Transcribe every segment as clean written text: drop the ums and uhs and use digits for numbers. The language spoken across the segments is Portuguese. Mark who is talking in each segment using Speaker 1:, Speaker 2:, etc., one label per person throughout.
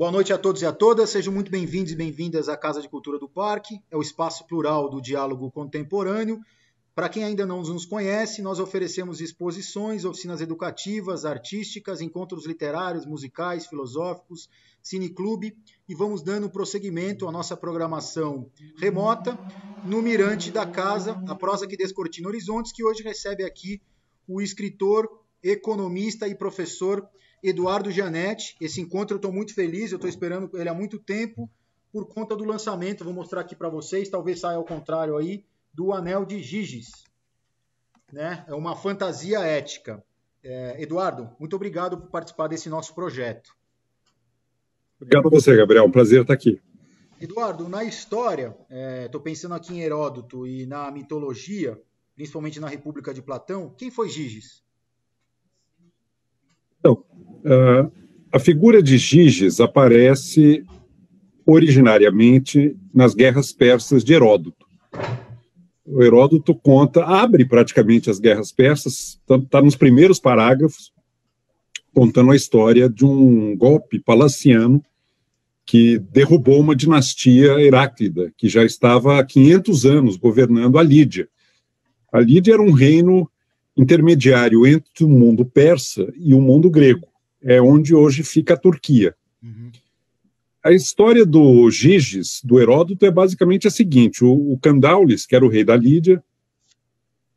Speaker 1: Boa noite a todos e a todas, sejam muito bem-vindos e bem-vindas à Casa de Cultura do Parque, é o espaço plural do diálogo contemporâneo. Para quem ainda não nos conhece, nós oferecemos exposições, oficinas educativas, artísticas, encontros literários, musicais, filosóficos, cineclube e vamos dando prosseguimento à nossa programação remota no Mirante da Casa, a prosa que descortina horizontes, que hoje recebe aqui o escritor, economista e professor Eduardo Gianetti. Esse encontro eu estou muito feliz, eu estou esperando ele há muito tempo por conta do lançamento, vou mostrar aqui para vocês, talvez saia ao contrário aí, do Anel de Giges, né? É uma fantasia ética. Eduardo, muito obrigado por participar desse nosso projeto.
Speaker 2: Obrigado a você, Gabriel. Um prazer estar aqui.
Speaker 1: Eduardo, na história, estou pensando aqui em Heródoto e na mitologia, principalmente na República de Platão, quem foi Giges?
Speaker 2: Então, a figura de Giges aparece originariamente nas guerras persas de Heródoto. O Heródoto abre praticamente as guerras persas, está nos primeiros parágrafos, contando a história de um golpe palaciano que derrubou uma dinastia heráclida, que já estava há 500 anos governando a Lídia. A Lídia era um reino intermediário entre o mundo persa e o mundo grego. É onde hoje fica a Turquia. Uhum. A história do Giges, do Heródoto, é basicamente a seguinte: o Candaules, que era o rei da Lídia,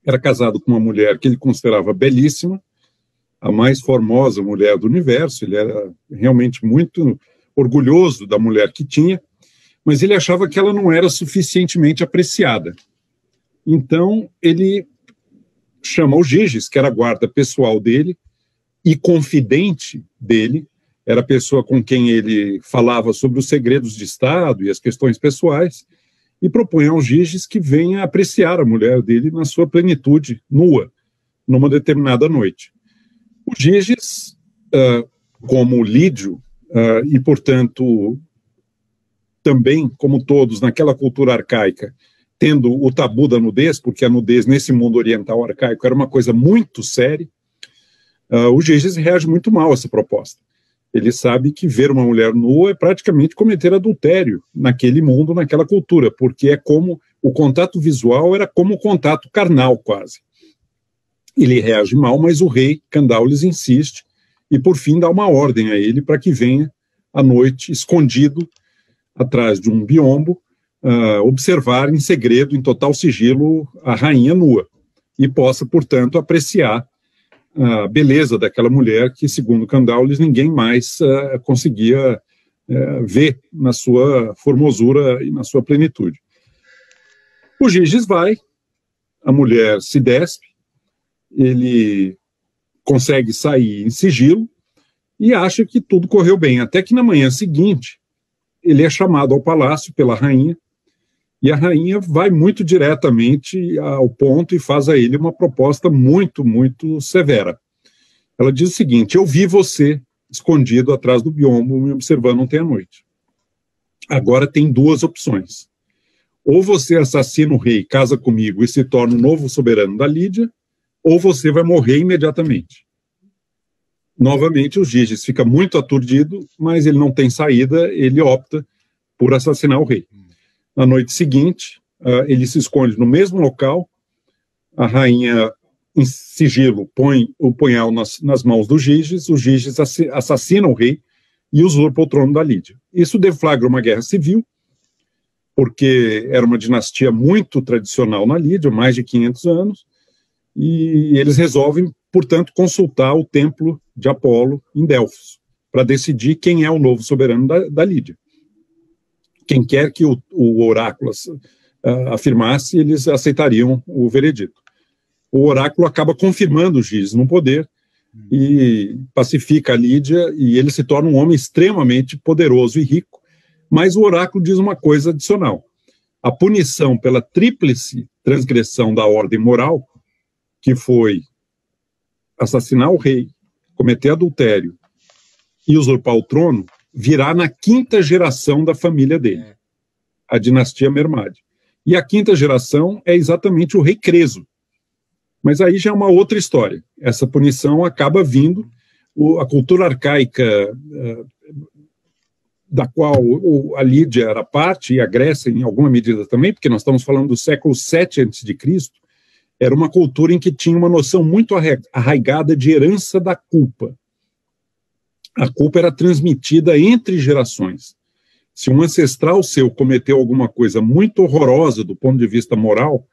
Speaker 2: era casado com uma mulher que ele considerava belíssima, a mais formosa mulher do universo. Ele era realmente muito orgulhoso da mulher que tinha, mas ele achava que ela não era suficientemente apreciada. Então, ele chama o Giges, que era a guarda pessoal dele e confidente dele, era a pessoa com quem ele falava sobre os segredos de Estado e as questões pessoais, e propõe ao Giges que venha apreciar a mulher dele na sua plenitude, nua, numa determinada noite. O Giges, como lídio, e, portanto, também, como todos, naquela cultura arcaica, tendo o tabu da nudez, porque a nudez nesse mundo oriental arcaico era uma coisa muito séria, o Giges reage muito mal a essa proposta. Ele sabe que ver uma mulher nua é praticamente cometer adultério naquele mundo, naquela cultura, porque é como o contato visual era como o contato carnal, quase. Ele reage mal, mas o rei Candaules insiste e, por fim, dá uma ordem a ele para que venha à noite, escondido atrás de um biombo, observar em segredo, em total sigilo, a rainha nua e possa, portanto, apreciar a beleza daquela mulher que, segundo Candaules, ninguém mais conseguia ver na sua formosura e na sua plenitude. O Giges vai, a mulher se despe, ele consegue sair em sigilo e acha que tudo correu bem, até que na manhã seguinte ele é chamado ao palácio pela rainha, e a rainha vai muito diretamente ao ponto e faz a ele uma proposta muito, muito severa. Ela diz o seguinte: eu vi você escondido atrás do biombo me observando ontem à noite. Agora tem duas opções. Ou você assassina o rei, casa comigo e se torna o novo soberano da Lídia, ou você vai morrer imediatamente. Novamente, o Giges fica muito aturdido, mas ele não tem saída, ele opta por assassinar o rei. Na noite seguinte, ele se esconde no mesmo local, a rainha, em sigilo, põe o punhal nas mãos do Giges, o Giges assassina o rei e usurpa o trono da Lídia. Isso deflagra uma guerra civil, porque era uma dinastia muito tradicional na Lídia, mais de 500 anos, e eles resolvem, portanto, consultar o templo de Apolo em Delfos, para decidir quem é o novo soberano da Lídia. Quem quer que o oráculo afirmasse, eles aceitariam o veredito. O oráculo acaba confirmando o Giges no poder e pacifica a Lídia, e ele se torna um homem extremamente poderoso e rico, mas o oráculo diz uma coisa adicional: a punição pela tríplice transgressão da ordem moral, que foi assassinar o rei, cometer adultério e usurpar o trono, virá na quinta geração da família dele, a dinastia Mermade. E a quinta geração é exatamente o rei Creso. Mas aí já é uma outra história. Essa punição acaba vindo, a cultura arcaica da qual a Lídia era parte, e a Grécia em alguma medida também, porque nós estamos falando do século VII a.C., era uma cultura em que tinha uma noção muito arraigada de herança da culpa. A culpa era transmitida entre gerações. Se um ancestral seu cometeu alguma coisa muito horrorosa do ponto de vista moral,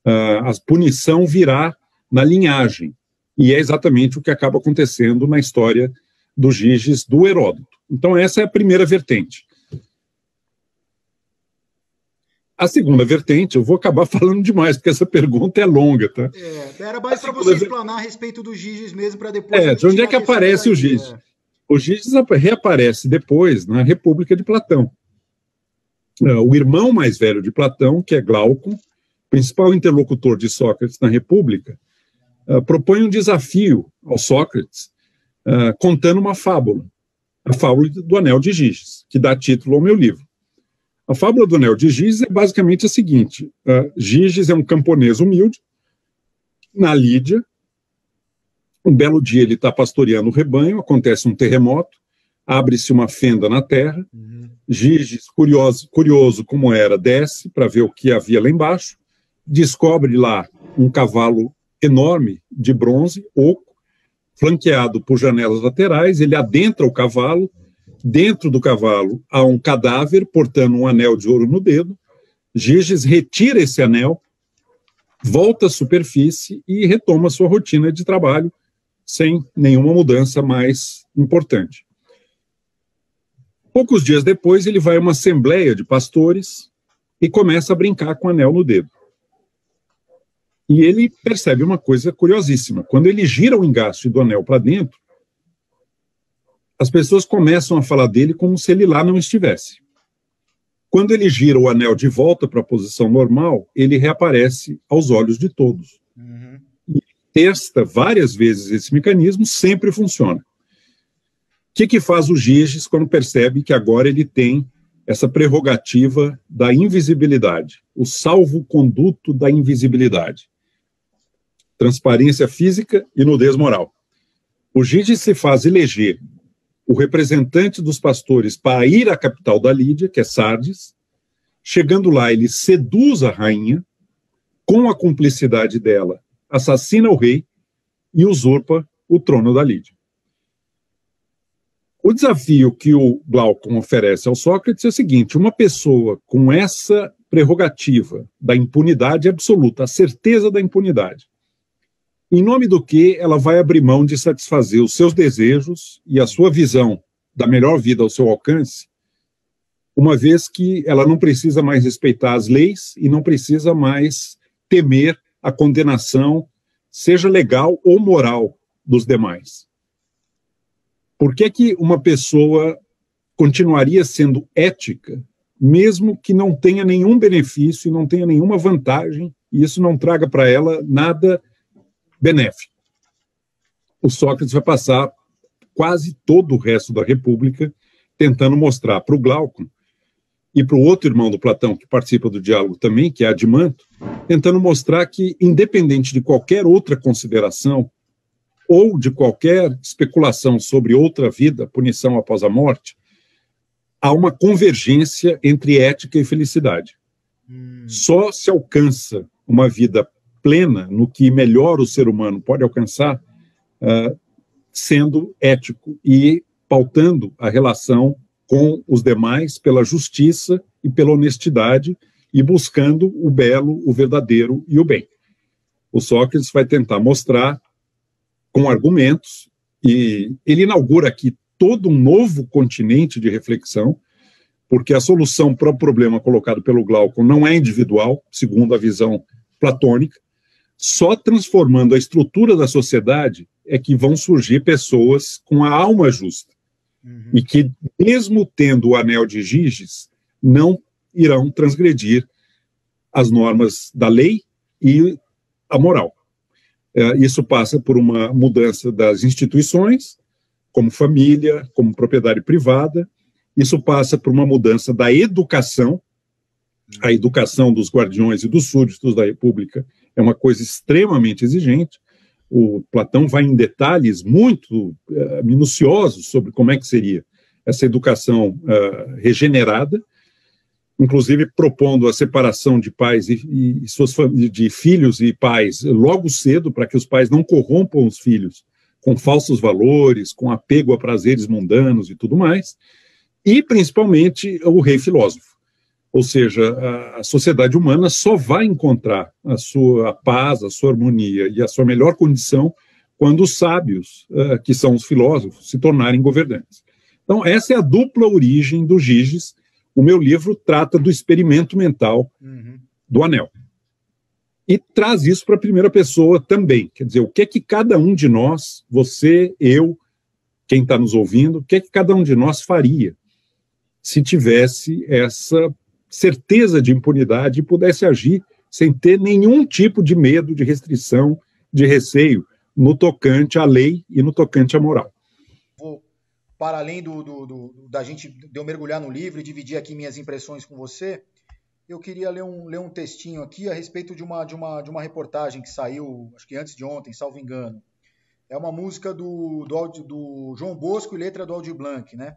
Speaker 2: a punição virá na linhagem. E é exatamente o que acaba acontecendo na história do Giges do Heródoto. Então, essa é a primeira vertente. A segunda vertente, eu vou acabar falando demais, porque essa pergunta é longa, tá?
Speaker 1: Era mais para você explanar a respeito do Giges mesmo, para depois...
Speaker 2: de onde é que aparece o Giges? O Giges reaparece depois na República de Platão. O irmão mais velho de Platão, que é Glauco, principal interlocutor de Sócrates na República, propõe um desafio ao Sócrates, contando uma fábula, a fábula do Anel de Giges, que dá título ao meu livro. A fábula do Anel de Giges é basicamente a seguinte: Giges é um camponês humilde, na Lídia. Um belo dia ele está pastoreando o rebanho, acontece um terremoto, abre-se uma fenda na terra. Giges, curioso como era, desce para ver o que havia lá embaixo, descobre lá um cavalo enorme de bronze, oco, flanqueado por janelas laterais. Ele adentra o cavalo. Dentro do cavalo há um cadáver portando um anel de ouro no dedo. Giges retira esse anel, volta à superfície e retoma sua rotina de trabalho sem nenhuma mudança mais importante. Poucos dias depois, ele vai a uma assembleia de pastores e começa a brincar com o anel no dedo. E ele percebe uma coisa curiosíssima. Quando ele gira o engaste do anel para dentro, as pessoas começam a falar dele como se ele lá não estivesse. Quando ele gira o anel de volta para a posição normal, ele reaparece aos olhos de todos. E testa várias vezes esse mecanismo, sempre funciona. O que faz o Giges quando percebe que agora ele tem essa prerrogativa da invisibilidade, o salvo-conduto da invisibilidade? Transparência física e nudez moral. O Giges se faz eleger o representante dos pastores para ir à capital da Lídia, que é Sardes. Chegando lá, ele seduz a rainha, com a cumplicidade dela, assassina o rei e usurpa o trono da Lídia. O desafio que o Glaucon oferece ao Sócrates é o seguinte: uma pessoa com essa prerrogativa da impunidade absoluta, a certeza da impunidade, em nome do que ela vai abrir mão de satisfazer os seus desejos e a sua visão da melhor vida ao seu alcance, uma vez que ela não precisa mais respeitar as leis e não precisa mais temer a condenação, seja legal ou moral, dos demais. Por que uma pessoa continuaria sendo ética, mesmo que não tenha nenhum benefício e não tenha nenhuma vantagem, e isso não traga para ela nada benéfico? O Sócrates vai passar quase todo o resto da República tentando mostrar para o Glaucon e para o outro irmão do Platão, que participa do diálogo também, que é Adimanto, tentando mostrar que, independente de qualquer outra consideração ou de qualquer especulação sobre outra vida, punição após a morte, há uma convergência entre ética e felicidade. Só se alcança uma vida plena no que melhor o ser humano pode alcançar, sendo ético e pautando a relação com os demais pela justiça e pela honestidade e buscando o belo, o verdadeiro e o bem. O Sócrates vai tentar mostrar com argumentos, e ele inaugura aqui todo um novo continente de reflexão, porque a solução para o problema colocado pelo Glaucon não é individual, segundo a visão platônica. Só transformando a estrutura da sociedade é que vão surgir pessoas com a alma justa. E que, mesmo tendo o anel de Giges, não irão transgredir as normas da lei e a moral. Isso passa por uma mudança das instituições, como família, como propriedade privada. Isso passa por uma mudança da educação. A educação dos guardiões e dos súditos da República é uma coisa extremamente exigente. O Platão vai em detalhes muito minuciosos sobre como é que seria essa educação regenerada, inclusive propondo a separação de pais e de filhos e pais logo cedo, para que os pais não corrompam os filhos com falsos valores, com apego a prazeres mundanos e tudo mais, e principalmente o rei filósofo. Ou seja, a sociedade humana só vai encontrar a sua paz, a sua harmonia e a sua melhor condição quando os sábios, que são os filósofos, se tornarem governantes. Então, essa é a dupla origem do Giges. O meu livro trata do experimento mental do anel. E traz isso para a primeira pessoa também. Quer dizer, o que é que cada um de nós, você, eu, quem está nos ouvindo, o que é que cada um de nós faria se tivesse essa certeza de impunidade e pudesse agir sem ter nenhum tipo de medo, de restrição, de receio no tocante à lei e no tocante à moral.
Speaker 1: Vou, para além de eu mergulhar no livro e dividir aqui minhas impressões com você, eu queria ler um textinho aqui a respeito de uma reportagem que saiu, acho que antes de ontem, salvo engano. É uma música do João Bosco e letra do Aldir Blanc, né?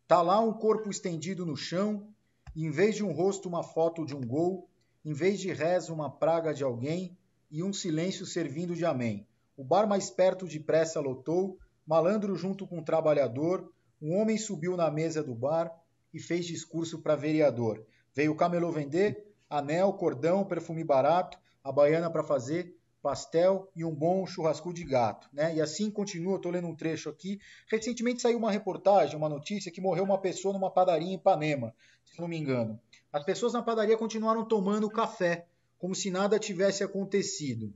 Speaker 1: Tá lá um corpo estendido no chão, em vez de um rosto, uma foto de um gol, em vez de reza, uma praga de alguém, e um silêncio servindo de amém. O bar mais perto depressa lotou, malandro junto com um trabalhador, um homem subiu na mesa do bar e fez discurso para vereador. Veio o camelô vender, anel, cordão, perfume barato, a baiana para fazer pastel e um bom churrasco de gato, né? E assim continua, estou lendo um trecho aqui. Recentemente saiu uma reportagem, uma notícia, que morreu uma pessoa numa padaria em Ipanema, se não me engano. As pessoas na padaria continuaram tomando café, como se nada tivesse acontecido.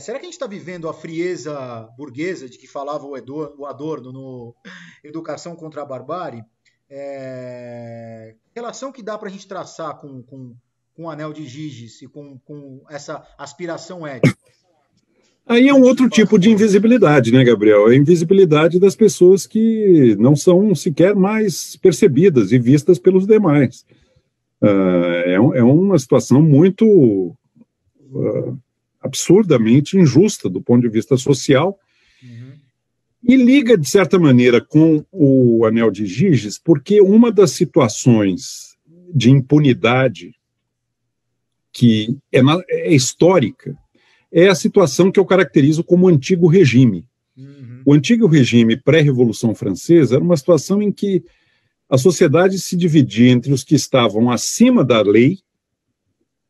Speaker 1: Será que a gente está vivendo a frieza burguesa de que falava o Adorno no Educação contra a Barbárie? Que relação que dá para a gente traçar com o anel de Giges e com essa aspiração ética?
Speaker 2: Aí é um outro tipo de invisibilidade, né, Gabriel? É a invisibilidade das pessoas que não são sequer mais percebidas e vistas pelos demais. É uma situação muito absurdamente injusta do ponto de vista social. E liga, de certa maneira, com o anel de Giges, porque uma das situações de impunidade que é histórica é a situação que eu caracterizo como o antigo regime. O antigo regime pré-Revolução Francesa era uma situação em que a sociedade se dividia entre os que estavam acima da lei,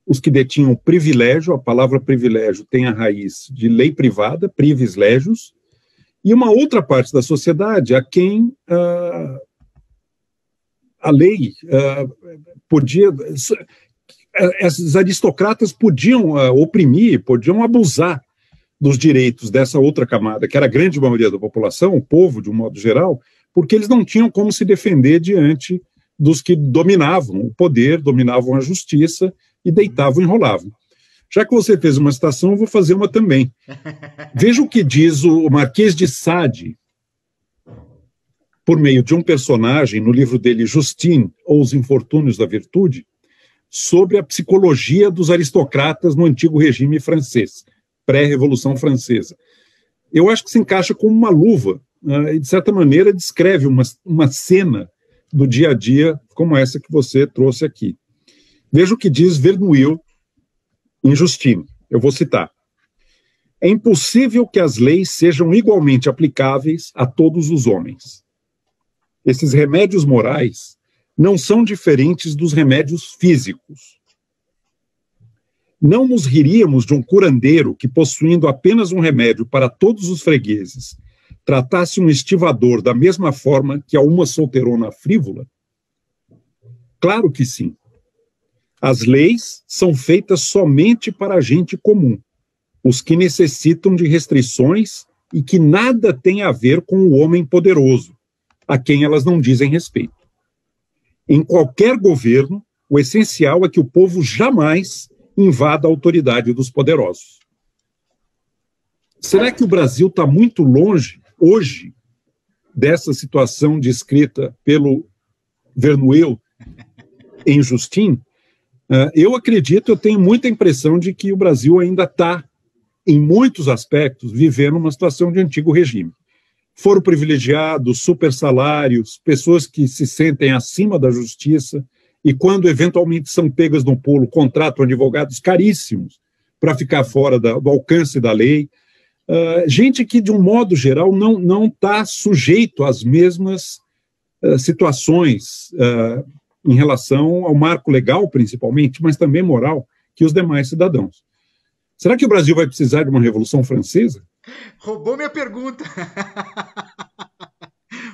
Speaker 2: os que detinham privilégio, a palavra privilégio tem a raiz de lei privada, privis legius, e uma outra parte da sociedade a quem a lei podia... Esses aristocratas podiam oprimir, podiam abusar dos direitos dessa outra camada, que era a grande maioria da população, o povo, de um modo geral, porque eles não tinham como se defender diante dos que dominavam o poder, dominavam a justiça e deitavam e enrolavam. Já que você fez uma citação, eu vou fazer uma também. Veja o que diz o Marquês de Sade, por meio de um personagem, no livro dele, Justine, ou Os Infortúnios da Virtude, sobre a psicologia dos aristocratas no antigo regime francês, pré-Revolução Francesa. Eu acho que se encaixa como uma luva, e, de certa maneira, descreve uma cena do dia a dia como essa que você trouxe aqui. Veja o que diz Verneuil em Justine. Eu vou citar. É impossível que as leis sejam igualmente aplicáveis a todos os homens. Esses remédios morais não são diferentes dos remédios físicos. Não nos riríamos de um curandeiro que, possuindo apenas um remédio para todos os fregueses, tratasse um estivador da mesma forma que a uma solteirona frívola? Claro que sim. As leis são feitas somente para a gente comum, os que necessitam de restrições e que nada têm a ver com o homem poderoso, a quem elas não dizem respeito. Em qualquer governo, o essencial é que o povo jamais invada a autoridade dos poderosos. Será que o Brasil está muito longe, hoje, dessa situação descrita pelo Verneuil em Justine? Eu acredito, eu tenho muita impressão de que o Brasil ainda está, em muitos aspectos, vivendo uma situação de antigo regime. foro privilegiado, super salários, pessoas que se sentem acima da justiça e quando eventualmente são pegas no pulo, contratam advogados caríssimos para ficar fora do alcance da lei. Gente que, de um modo geral, não está sujeito às mesmas situações em relação ao marco legal, principalmente, mas também moral, que os demais cidadãos. Será que o Brasil vai precisar de uma Revolução Francesa?
Speaker 1: Roubou minha pergunta.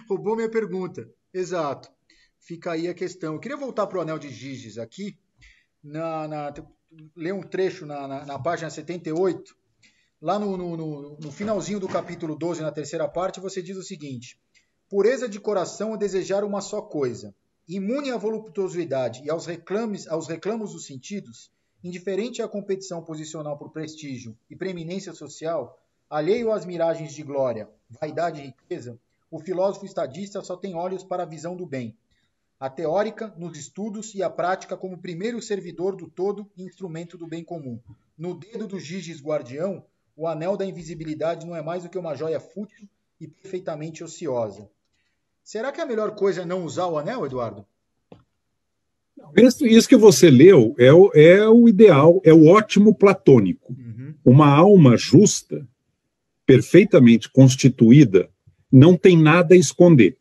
Speaker 1: Roubou minha pergunta. Exato. Fica aí a questão. Eu queria voltar para o Anel de Giges aqui, ler um trecho na página 78. Lá no finalzinho do capítulo 12, na terceira parte, você diz o seguinte: pureza de coração é desejar uma só coisa, imune à voluptuosidade e aos reclamos dos sentidos, indiferente à competição posicional por prestígio e preeminência social, alheio às miragens de glória, vaidade e riqueza, o filósofo estadista só tem olhos para a visão do bem. A teórica, nos estudos, e a prática como primeiro servidor do todo e instrumento do bem comum. No dedo do Giges guardião, o anel da invisibilidade não é mais do que uma joia fútil e perfeitamente ociosa. Será que a melhor coisa é não usar o anel, Eduardo?
Speaker 2: Isso que você leu é o ideal, é o ótimo platônico. Uhum. Uma alma justa, perfeitamente constituída, não tem nada a esconder.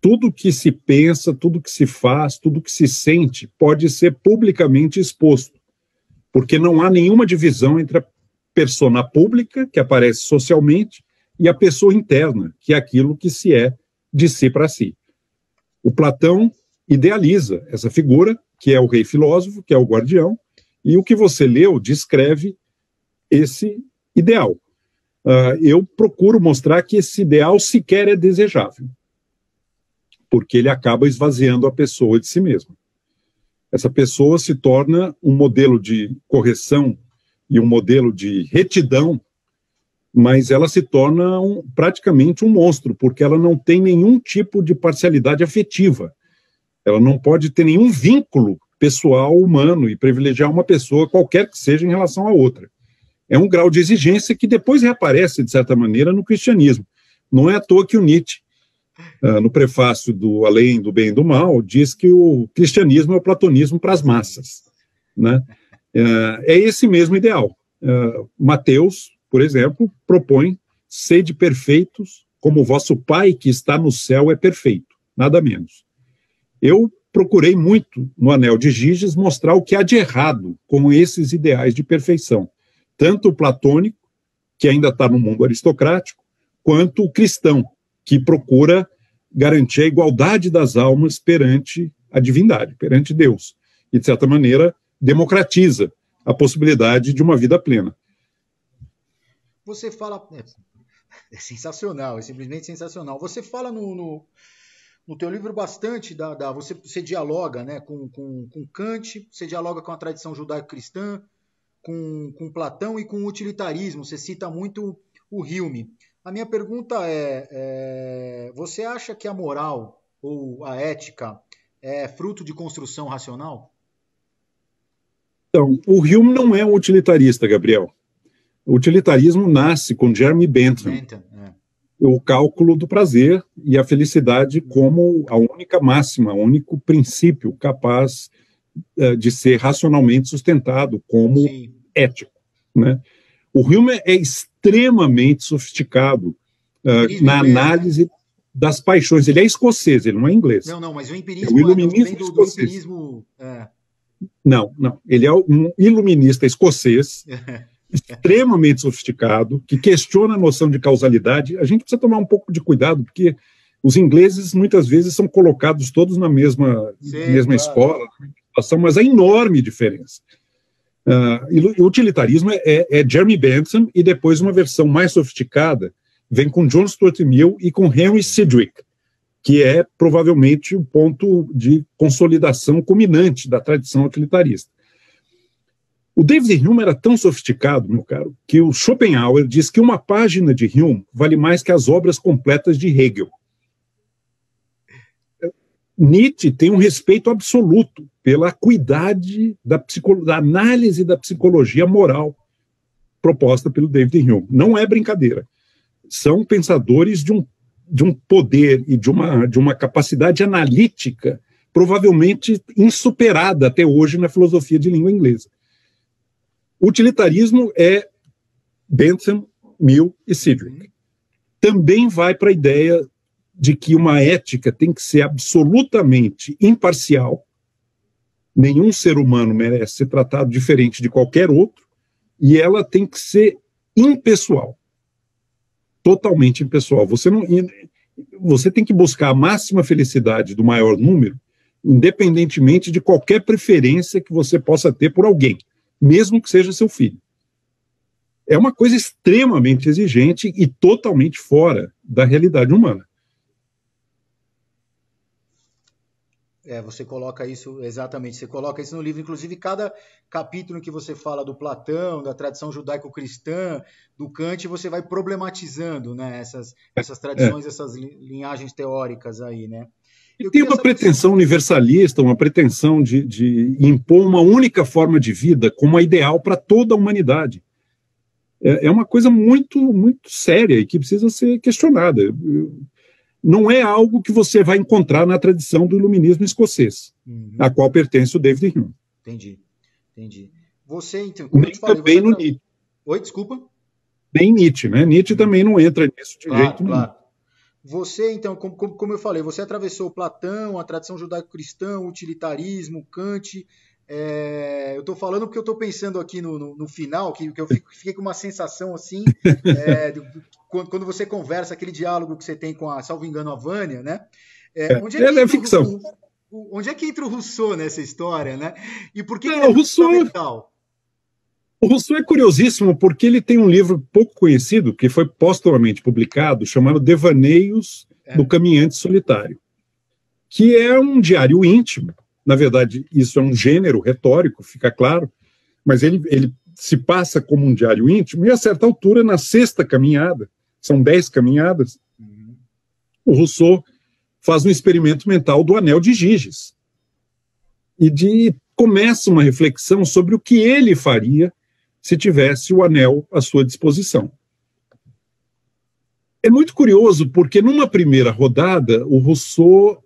Speaker 2: Tudo que se pensa, tudo que se faz, tudo que se sente pode ser publicamente exposto, porque não há nenhuma divisão entre a persona pública, que aparece socialmente, e a pessoa interna, que é aquilo que se é de si para si. O Platão idealiza essa figura, que é o rei filósofo, que é o guardião, e o que você leu descreve esse ideal. Eu procuro mostrar que esse ideal sequer é desejável, porque ele acaba esvaziando a pessoa de si mesma. Essa pessoa se torna um modelo de correção e um modelo de retidão, mas ela se torna praticamente um monstro, porque ela não tem nenhum tipo de parcialidade afetiva. Ela não pode ter nenhum vínculo pessoal, humano, e privilegiar uma pessoa, qualquer que seja, em relação a outra. É um grau de exigência que depois reaparece, de certa maneira, no cristianismo. Não é à toa que o Nietzsche, no prefácio do Além do Bem e do Mal, diz que o cristianismo é o platonismo para as massas, né? É esse mesmo ideal. Mateus, por exemplo, propõe: sede perfeitos, como o vosso Pai que está no céu é perfeito, nada menos. Eu procurei muito, no Anel de Giges, mostrar o que há de errado com esses ideais de perfeição, tanto o platônico, que ainda está no mundo aristocrático, quanto o cristão, que procura garantir a igualdade das almas perante a divindade, perante Deus, e, de certa maneira, democratiza a possibilidade de uma vida plena.
Speaker 1: Você fala... É sensacional, é simplesmente sensacional. Você fala no teu livro bastante, você dialoga, né, com Kant, você dialoga com a tradição judaico-cristã, com Platão e com o utilitarismo. Você cita muito o Hume. A minha pergunta você acha que a moral ou a ética é fruto de construção racional?
Speaker 2: Então, o Hume não é um utilitarista, Gabriel. O utilitarismo nasce com Jeremy Bentham. O cálculo do prazer e a felicidade como a única máxima, o único princípio capaz de ser racionalmente sustentado como Sim. ético, né? O Hume é extremamente sofisticado na análise das paixões. Ele é escocês, ele não é inglês.
Speaker 1: Não, mas o empirismo
Speaker 2: do empirismo... Não. Ele é um iluminista escocês, extremamente sofisticado, que questiona a noção de causalidade. A gente precisa tomar um pouco de cuidado, porque os ingleses, muitas vezes, são colocados todos na mesma escola, mas há enorme diferença. O utilitarismo é Jeremy Bentham, e depois uma versão mais sofisticada vem com John Stuart Mill e com Henry Sidgwick, que é provavelmente o ponto de consolidação culminante da tradição utilitarista. O David Hume era tão sofisticado, meu caro, que o Schopenhauer diz que uma página de Hume vale mais que as obras completas de Hegel. Nietzsche tem um respeito absoluto pela acuidade da análise da psicologia moral proposta pelo David Hume. Não é brincadeira. são pensadores de um poder e de uma capacidade analítica provavelmente insuperada até hoje na filosofia de língua inglesa. O utilitarismo é Bentham, Mill e Sidgwick. Também vai para a ideia de que uma ética tem que ser absolutamente imparcial, nenhum ser humano merece ser tratado diferente de qualquer outro, e ela tem que ser impessoal, totalmente impessoal. Você tem que buscar a máxima felicidade do maior número, independentemente de qualquer preferência que você possa ter por alguém, mesmo que seja seu filho. É uma coisa extremamente exigente e totalmente fora da realidade humana.
Speaker 1: Você coloca isso, exatamente, você coloca isso no livro, inclusive cada capítulo que você fala do Platão, da tradição judaico-cristã, do Kant, você vai problematizando, né, essas tradições, essas linhagens teóricas aí, né?
Speaker 2: E tem uma pretensão universalista, uma pretensão de impor uma única forma de vida como a ideal para toda a humanidade. É uma coisa muito, muito séria e que precisa ser questionada. Não é algo que você vai encontrar na tradição do iluminismo escocês, a qual pertence o David Hume.
Speaker 1: Entendi. Você, então,
Speaker 2: nem também no Nietzsche.
Speaker 1: Oi, desculpa?
Speaker 2: Nem Nietzsche, né? Nietzsche também não entra nisso de jeito nenhum.
Speaker 1: Claro. Você, então, como eu falei, você atravessou Platão, a tradição judaico-cristã, o utilitarismo, Kant. Eu estou falando porque eu estou pensando aqui no final, que eu fiquei com uma sensação assim, quando você conversa, aquele diálogo que você tem com salvo engano, a Vânia, né?
Speaker 2: É ficção.
Speaker 1: Onde é que entra o Rousseau nessa história, né? E por que
Speaker 2: o Rousseau fundamental? O Rousseau é curiosíssimo porque ele tem um livro pouco conhecido, que foi póstumamente publicado, chamado Devaneios do Caminhante Solitário, que é um diário íntimo. Na verdade, isso é um gênero retórico, fica claro, mas ele se passa como um diário íntimo, e a certa altura, na sexta caminhada, são 10 caminhadas, o Rousseau faz um experimento mental do anel de Giges, e começa uma reflexão sobre o que ele faria se tivesse o anel à sua disposição. É muito curioso, porque numa primeira rodada, o Rousseau,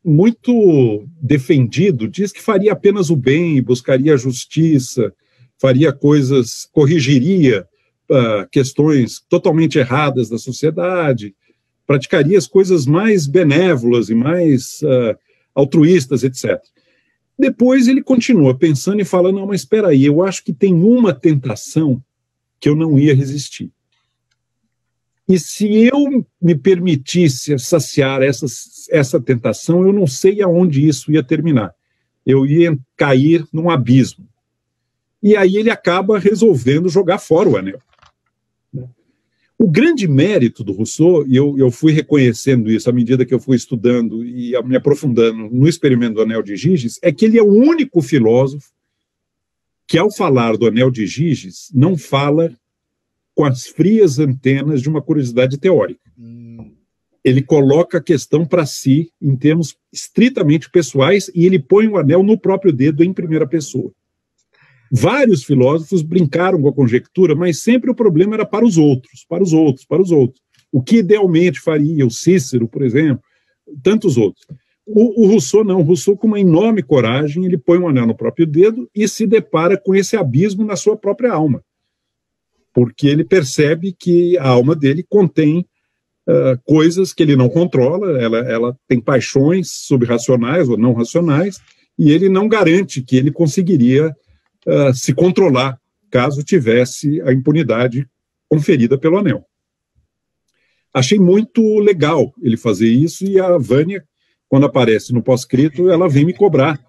Speaker 2: muito defendido, diz que faria apenas o bem, buscaria a justiça, faria coisas, corrigiria questões totalmente erradas da sociedade, praticaria as coisas mais benévolas e mais altruístas, etc. Depois ele continua pensando e fala, não, mas espera aí, eu acho que tem uma tentação que eu não ia resistir. E se eu me permitisse saciar essa tentação, eu não sei aonde isso ia terminar. Eu ia cair num abismo. E aí ele acaba resolvendo jogar fora o anel. O grande mérito do Rousseau, e eu fui reconhecendo isso à medida que eu fui estudando e me aprofundando no experimento do anel de Giges, é que ele é o único filósofo que, ao falar do anel de Giges, não fala com as frias antenas de uma curiosidade teórica. Ele coloca a questão para si em termos estritamente pessoais e ele põe o anel no próprio dedo em primeira pessoa. Vários filósofos brincaram com a conjectura, mas sempre o problema era para os outros. O que idealmente faria o Cícero, por exemplo, tantos outros. O Rousseau não. O Rousseau, com uma enorme coragem, ele põe um anel no próprio dedo e se depara com esse abismo na sua própria alma. Porque ele percebe que a alma dele contém coisas que ele não controla, ela tem paixões subracionais ou não racionais, e ele não garante que ele conseguiria se controlar caso tivesse a impunidade conferida pelo anel. Achei muito legal ele fazer isso, e a Vânia, quando aparece no pós-escrito, ela vem me cobrar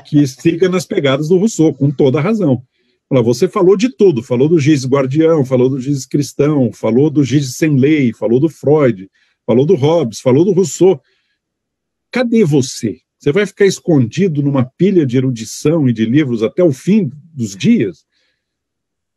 Speaker 2: que siga nas pegadas do Rousseau, com toda a razão. Ela, você falou de tudo, falou do Giges guardião, falou do Giges cristão, falou do Giges sem lei, falou do Freud, falou do Hobbes, falou do Rousseau. Cadê você? Você vai ficar escondido numa pilha de erudição e de livros até o fim dos dias?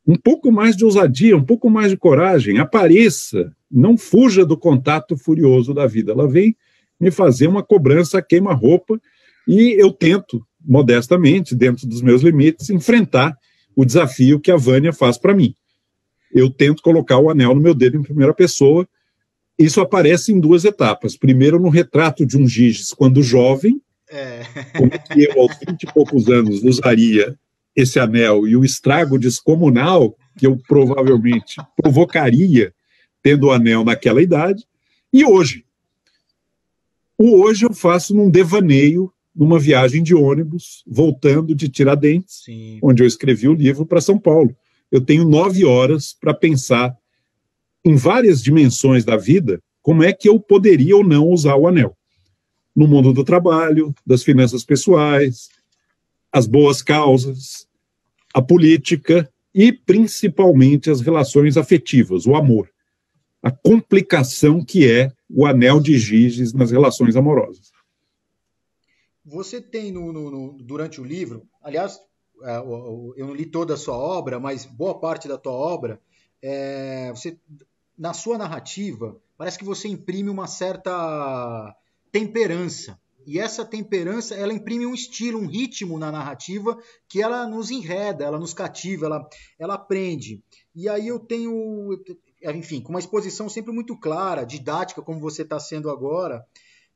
Speaker 2: Um pouco mais de ousadia, um pouco mais de coragem, apareça, não fuja do contato furioso da vida. Ela vem me fazer uma cobrança a queima-roupa e eu tento, modestamente, dentro dos meus limites, enfrentar o desafio que a Vânia faz para mim. Eu tento colocar o anel no meu dedo em primeira pessoa Isso aparece em duas etapas. Primeiro, no retrato de um Giges quando jovem, como é que eu, aos 20 e poucos anos, usaria esse anel e o estrago descomunal que eu provavelmente provocaria tendo o anel naquela idade. E hoje. O hoje eu faço num devaneio, numa viagem de ônibus, voltando de Tiradentes,
Speaker 1: Sim.
Speaker 2: onde eu escrevi o livro, para São Paulo. Eu tenho 9 horas para pensar em várias dimensões da vida, como é que eu poderia ou não usar o anel. No mundo do trabalho, das finanças pessoais, as boas causas, a política e, principalmente, as relações afetivas, o amor. A complicação que é o anel de Giges nas relações amorosas.
Speaker 1: Você tem durante o livro, aliás, eu não li toda a sua obra, mas boa parte da tua obra, você, na sua narrativa, parece que você imprime uma certa temperança. E essa temperança, ela imprime um estilo, um ritmo na narrativa que ela nos enreda, ela nos cativa, ela prende. E aí eu tenho, enfim, com uma exposição sempre muito clara, didática, como você está sendo agora.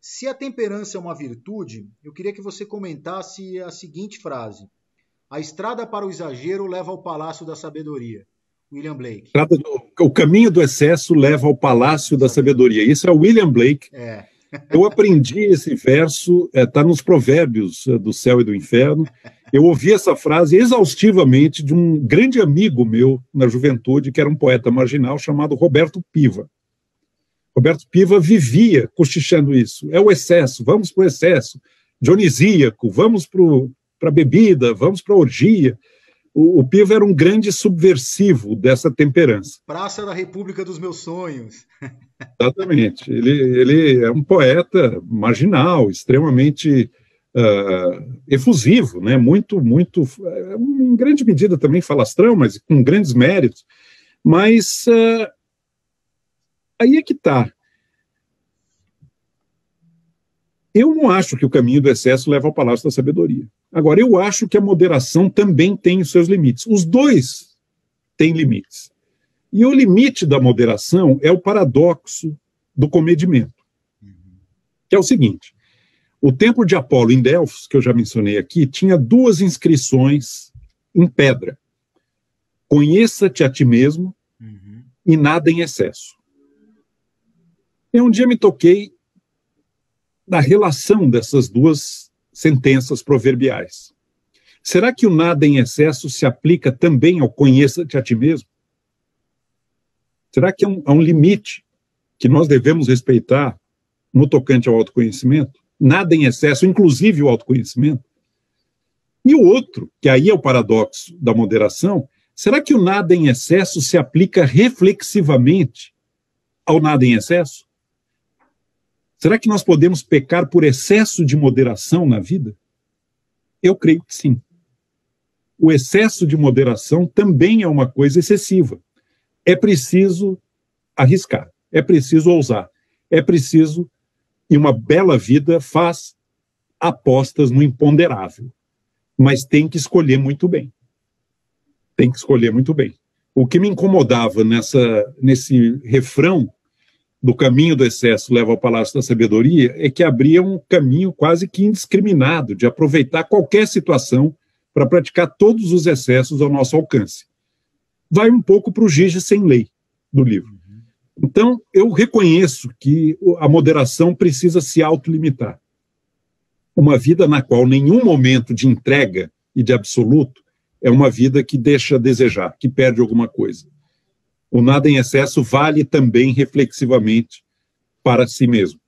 Speaker 1: Se a temperança é uma virtude, eu queria que você comentasse a seguinte frase: a estrada para o exagero leva ao palácio da sabedoria. William Blake.
Speaker 2: O caminho do excesso leva ao palácio da sabedoria. Isso é o William Blake. Eu aprendi esse verso, está nos provérbios do céu e do inferno. Eu ouvi essa frase exaustivamente de um grande amigo meu na juventude, que era um poeta marginal chamado Roberto Piva. Roberto Piva vivia cochichando isso. É o excesso, vamos para o excesso. Dionisíaco, vamos para a bebida, vamos para a orgia. O Piva era um grande subversivo dessa temperança.
Speaker 1: Praça da República dos Meus Sonhos.
Speaker 2: Exatamente. Ele é um poeta marginal, extremamente efusivo, né? Muito, em grande medida também falastrão, mas com grandes méritos. Mas aí é que está. Eu não acho que o caminho do excesso leva ao palácio da sabedoria. Agora, eu acho que a moderação também tem os seus limites. Os dois têm limites. E o limite da moderação é o paradoxo do comedimento, que é o seguinte: o templo de Apolo em Delfos, que eu já mencionei aqui, tinha 2 inscrições em pedra: conheça-te a ti mesmo e nada em excesso. E um dia me toquei na relação dessas 2 sentenças proverbiais. Será que o nada em excesso se aplica também ao conheça-te a ti mesmo? Será que há um limite que nós devemos respeitar no tocante ao autoconhecimento? Nada em excesso, inclusive o autoconhecimento? E o outro, que aí é o paradoxo da moderação, será que o nada em excesso se aplica reflexivamente ao nada em excesso? Será que nós podemos pecar por excesso de moderação na vida? Eu creio que sim. O excesso de moderação também é uma coisa excessiva. É preciso arriscar, é preciso ousar, é preciso, e uma bela vida faz apostas no imponderável, mas tem que escolher muito bem. Tem que escolher muito bem. O que me incomodava nesse refrão do caminho do excesso leva ao palácio da sabedoria é que abria um caminho quase que indiscriminado de aproveitar qualquer situação para praticar todos os excessos ao nosso alcance. Vai um pouco para o Giges sem lei do livro. Então, eu reconheço que a moderação precisa se autolimitar. Uma vida na qual nenhum momento de entrega e de absoluto é uma vida que deixa a desejar, que perde alguma coisa. O nada em excesso vale também reflexivamente para si mesmo.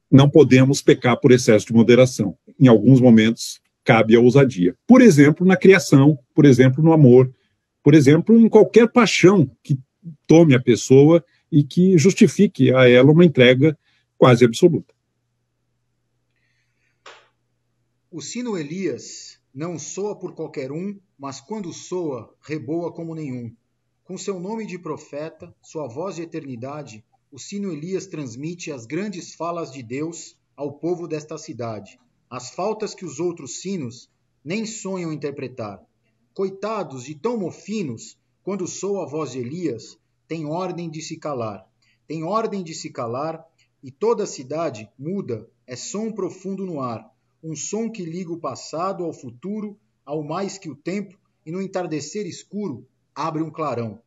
Speaker 2: Não podemos pecar por excesso de moderação. Em alguns momentos, cabe a ousadia. Por exemplo, na criação, por exemplo, no amor, por exemplo, em qualquer paixão que tome a pessoa e que justifique a ela uma entrega quase absoluta.
Speaker 1: O sino Elias não soa por qualquer um, mas quando soa, reboa como nenhum. Com seu nome de profeta, sua voz de eternidade, o sino Elias transmite as grandes falas de Deus ao povo desta cidade, as faltas que os outros sinos nem sonham interpretar. Coitados de tão mofinos, quando soa a voz de Elias, têm ordem de se calar. tem ordem de se calar, e toda a cidade muda, é som profundo no ar, um som que liga o passado ao futuro, ao mais que o tempo, e no entardecer escuro abre um clarão.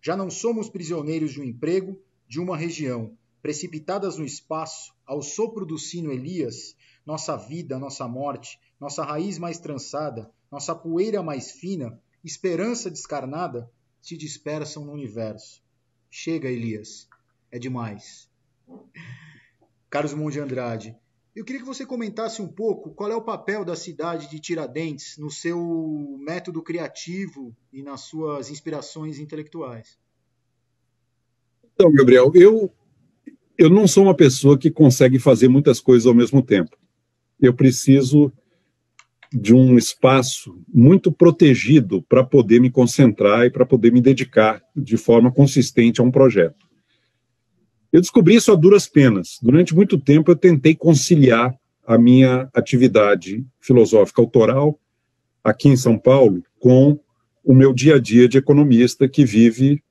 Speaker 1: Já não somos prisioneiros de um emprego, de uma região, precipitadas no espaço, ao sopro do sino Elias, nossa vida, nossa morte, nossa raiz mais trançada, nossa poeira mais fina, esperança descarnada, se dispersam no universo. Chega, Elias, é demais. Carlos Drummond de Andrade, eu queria que você comentasse um pouco qual é o papel da cidade de Tiradentes no seu método criativo e nas suas inspirações intelectuais.
Speaker 2: Então, Gabriel, eu não sou uma pessoa que consegue fazer muitas coisas ao mesmo tempo. Eu preciso de um espaço muito protegido para poder me concentrar e para poder me dedicar de forma consistente a um projeto. Eu descobri isso a duras penas. Durante muito tempo eu tentei conciliar a minha atividade filosófica autoral aqui em São Paulo com o meu dia a dia de economista que vive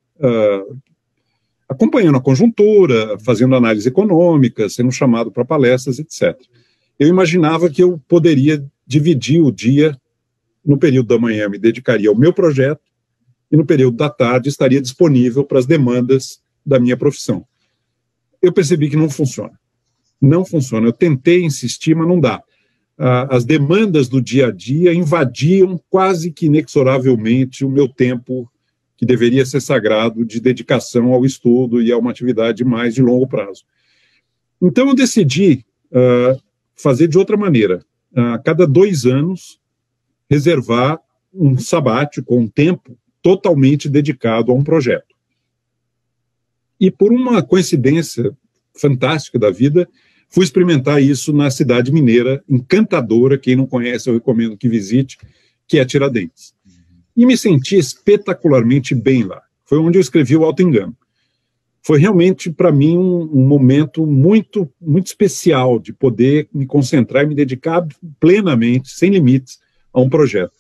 Speaker 2: acompanhando a conjuntura, fazendo análise econômica, sendo chamado para palestras, etc. Eu imaginava que eu poderia dividir o dia, no período da manhã me dedicaria ao meu projeto e no período da tarde estaria disponível para as demandas da minha profissão. Eu percebi que não funciona. Não funciona. Eu tentei insistir, mas não dá. As demandas do dia a dia invadiam quase que inexoravelmente o meu tempo, que deveria ser sagrado, de dedicação ao estudo e a uma atividade mais de longo prazo. Então eu decidi fazer de outra maneira. A cada 2 anos, reservar um sabático, um tempo totalmente dedicado a um projeto. E por uma coincidência fantástica da vida, fui experimentar isso na cidade mineira, encantadora, quem não conhece eu recomendo que visite, que é Tiradentes. E me senti espetacularmente bem lá. Foi onde eu escrevi o Alto Engano. Foi realmente, para mim, um momento muito, muito especial de poder me concentrar e me dedicar plenamente, sem limites, a um projeto.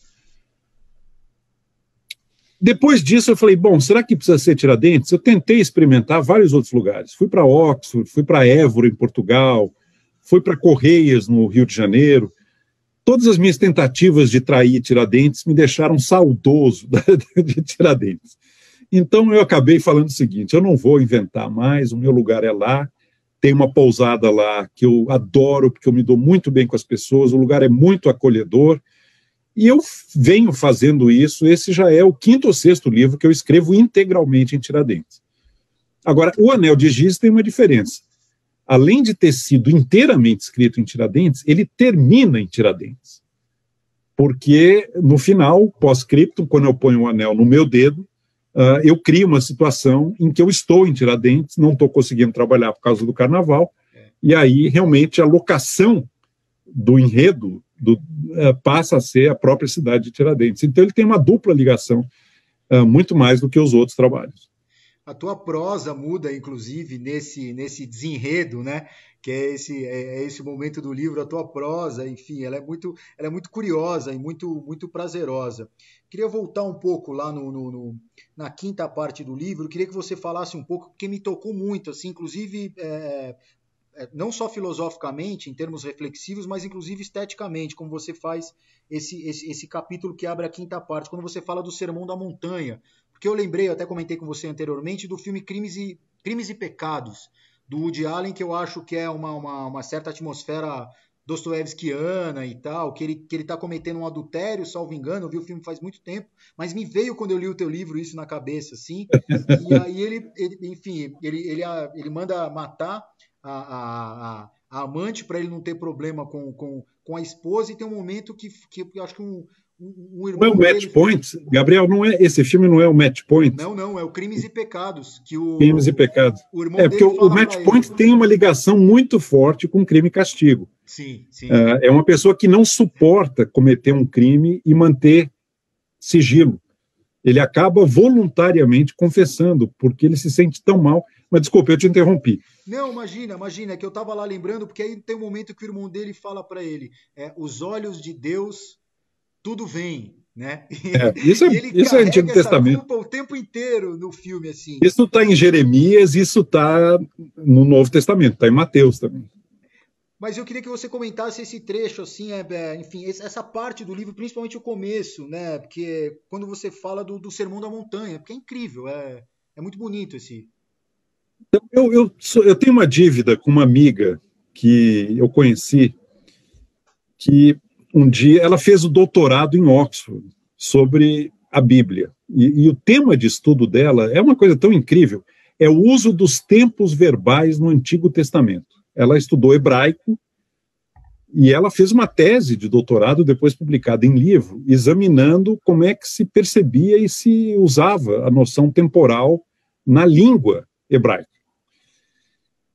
Speaker 2: Depois disso, eu falei, bom, será que precisa ser Tiradentes? Eu tentei experimentar vários outros lugares. Fui para Oxford, fui para Évora, em Portugal, fui para Correias, no Rio de Janeiro. Todas as minhas tentativas de trair Tiradentes me deixaram saudoso de Tiradentes. Então, eu acabei falando o seguinte, eu não vou inventar mais, o meu lugar é lá, tem uma pousada lá que eu adoro, porque eu me dou muito bem com as pessoas, o lugar é muito acolhedor, e eu venho fazendo isso, esse já é o 5º ou 6º livro que eu escrevo integralmente em Tiradentes. Agora, o Anel de Giz tem uma diferença. Além de ter sido inteiramente escrito em Tiradentes, ele termina em Tiradentes. Porque, no final, pós-scriptum, quando eu ponho o anel no meu dedo, eu crio uma situação em que eu estou em Tiradentes, não estou conseguindo trabalhar por causa do carnaval, e aí, realmente, a locação do enredo passa a ser a própria cidade de Tiradentes. Então ele tem uma dupla ligação, muito mais do que os outros trabalhos.
Speaker 1: A tua prosa muda, inclusive, nesse desenredo, né? Que é esse momento do livro, a tua prosa, enfim, ela é muito curiosa e muito prazerosa. Queria voltar um pouco lá na 5ª parte do livro, queria que você falasse um pouco, porque me tocou muito, assim, inclusive não só filosoficamente, em termos reflexivos, mas inclusive esteticamente, como você faz esse capítulo que abre a 5ª parte, quando você fala do Sermão da Montanha. Porque eu lembrei, eu até comentei com você anteriormente, do filme Crimes e Pecados, do Woody Allen, que eu acho que é uma certa atmosfera dostoiévskiana e tal, que ele está cometendo um adultério, salvo engano, eu vi o filme faz muito tempo, mas me veio quando eu li o teu livro isso na cabeça, assim, e aí ele manda matar a amante para ele não ter problema com a esposa, e tem um momento que eu acho que um irmão
Speaker 2: não é o Match Point? Gabriel, esse filme não é o Match Point?
Speaker 1: Não, é o Crimes e Pecados.
Speaker 2: Crimes e Pecados.
Speaker 1: O irmão
Speaker 2: porque o Match Point tem uma ligação muito forte com crime e castigo.
Speaker 1: Sim.
Speaker 2: É uma pessoa que não suporta cometer um crime e manter sigilo. Ele acaba voluntariamente confessando, porque ele se sente tão mal. Mas desculpa, eu te interrompi.
Speaker 1: Não, imagina, que eu estava lá lembrando, porque aí tem um momento que o irmão dele fala para ele, os olhos de Deus, tudo vem, né?
Speaker 2: Isso
Speaker 1: E ele
Speaker 2: isso é Antigo
Speaker 1: carrega essa
Speaker 2: Testamento.
Speaker 1: culpa o tempo inteiro no filme, assim.
Speaker 2: Isso está em Jeremias, isso está no Novo Testamento, está em Mateus também.
Speaker 1: Mas eu queria que você comentasse esse trecho, assim, enfim, essa parte do livro, principalmente o começo, né? Porque quando você fala do Sermão da Montanha, porque é incrível, é muito bonito esse.
Speaker 2: Eu tenho uma dívida com uma amiga que eu conheci, que um dia ela fez o doutorado em Oxford sobre a Bíblia. E o tema de estudo dela é uma coisa tão incrível, é o uso dos tempos verbais no Antigo Testamento. Ela estudou hebraico e ela fez uma tese de doutorado, depois publicada em livro, examinando como é que se percebia e se usava a noção temporal na língua hebraica.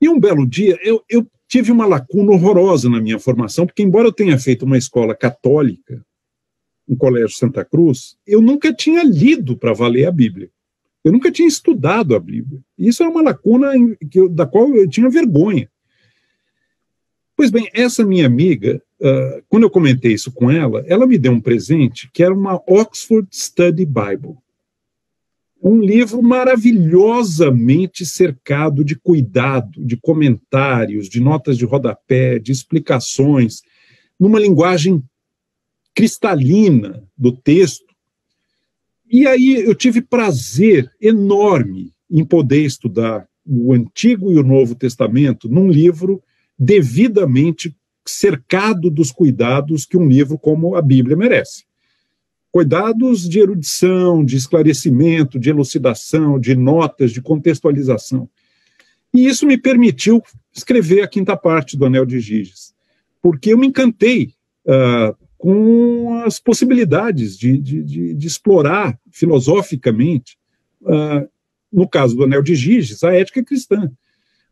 Speaker 2: E um belo dia, eu tive uma lacuna horrorosa na minha formação, porque embora eu tenha feito uma escola católica, um colégio Santa Cruz, eu nunca tinha lido para valer a Bíblia. Eu nunca tinha estudado a Bíblia. Isso é uma lacuna da qual eu tinha vergonha. Pois bem, essa minha amiga, quando eu comentei isso com ela, ela me deu um presente que era uma Oxford Study Bible. Um livro maravilhosamente cercado de cuidado, de comentários, de notas de rodapé, de explicações, numa linguagem cristalina do texto. E aí eu tive prazer enorme em poder estudar o Antigo e o Novo Testamento num livro devidamente cercado dos cuidados que um livro como a Bíblia merece. Cuidados de erudição, de esclarecimento, de elucidação, de notas, de contextualização. E isso me permitiu escrever a quinta parte do Anel de Giges, porque eu me encantei com as possibilidades de explorar filosoficamente, no caso do Anel de Giges, a ética cristã.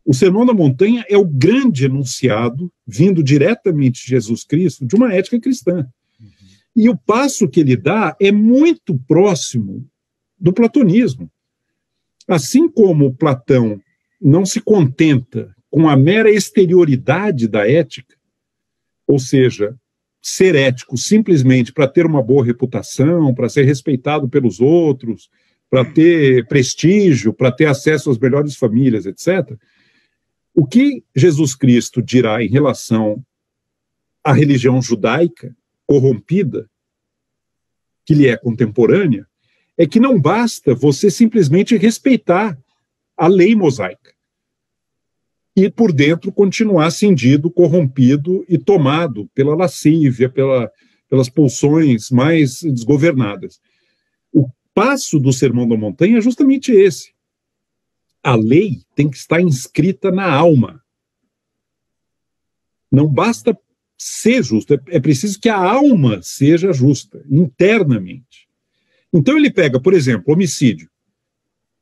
Speaker 2: O Sermão da Montanha é o grande enunciado, vindo diretamente de Jesus Cristo, de uma ética cristã. E o passo que ele dá é muito próximo do platonismo. Assim como Platão não se contenta com a mera exterioridade da ética, ou seja, ser ético simplesmente para ter uma boa reputação, para ser respeitado pelos outros, para ter prestígio, para ter acesso às melhores famílias, etc. O que Jesus Cristo dirá em relação à religião judaica corrompida, que lhe é contemporânea, é que não basta você simplesmente respeitar a lei mosaica e por dentro continuar cindido, corrompido e tomado pela lascívia, pelas pulsões mais desgovernadas. O passo do Sermão da Montanha é justamente esse. A lei tem que estar inscrita na alma. Não basta ser justo, é preciso que a alma seja justa, internamente. Então ele pega, por exemplo, homicídio.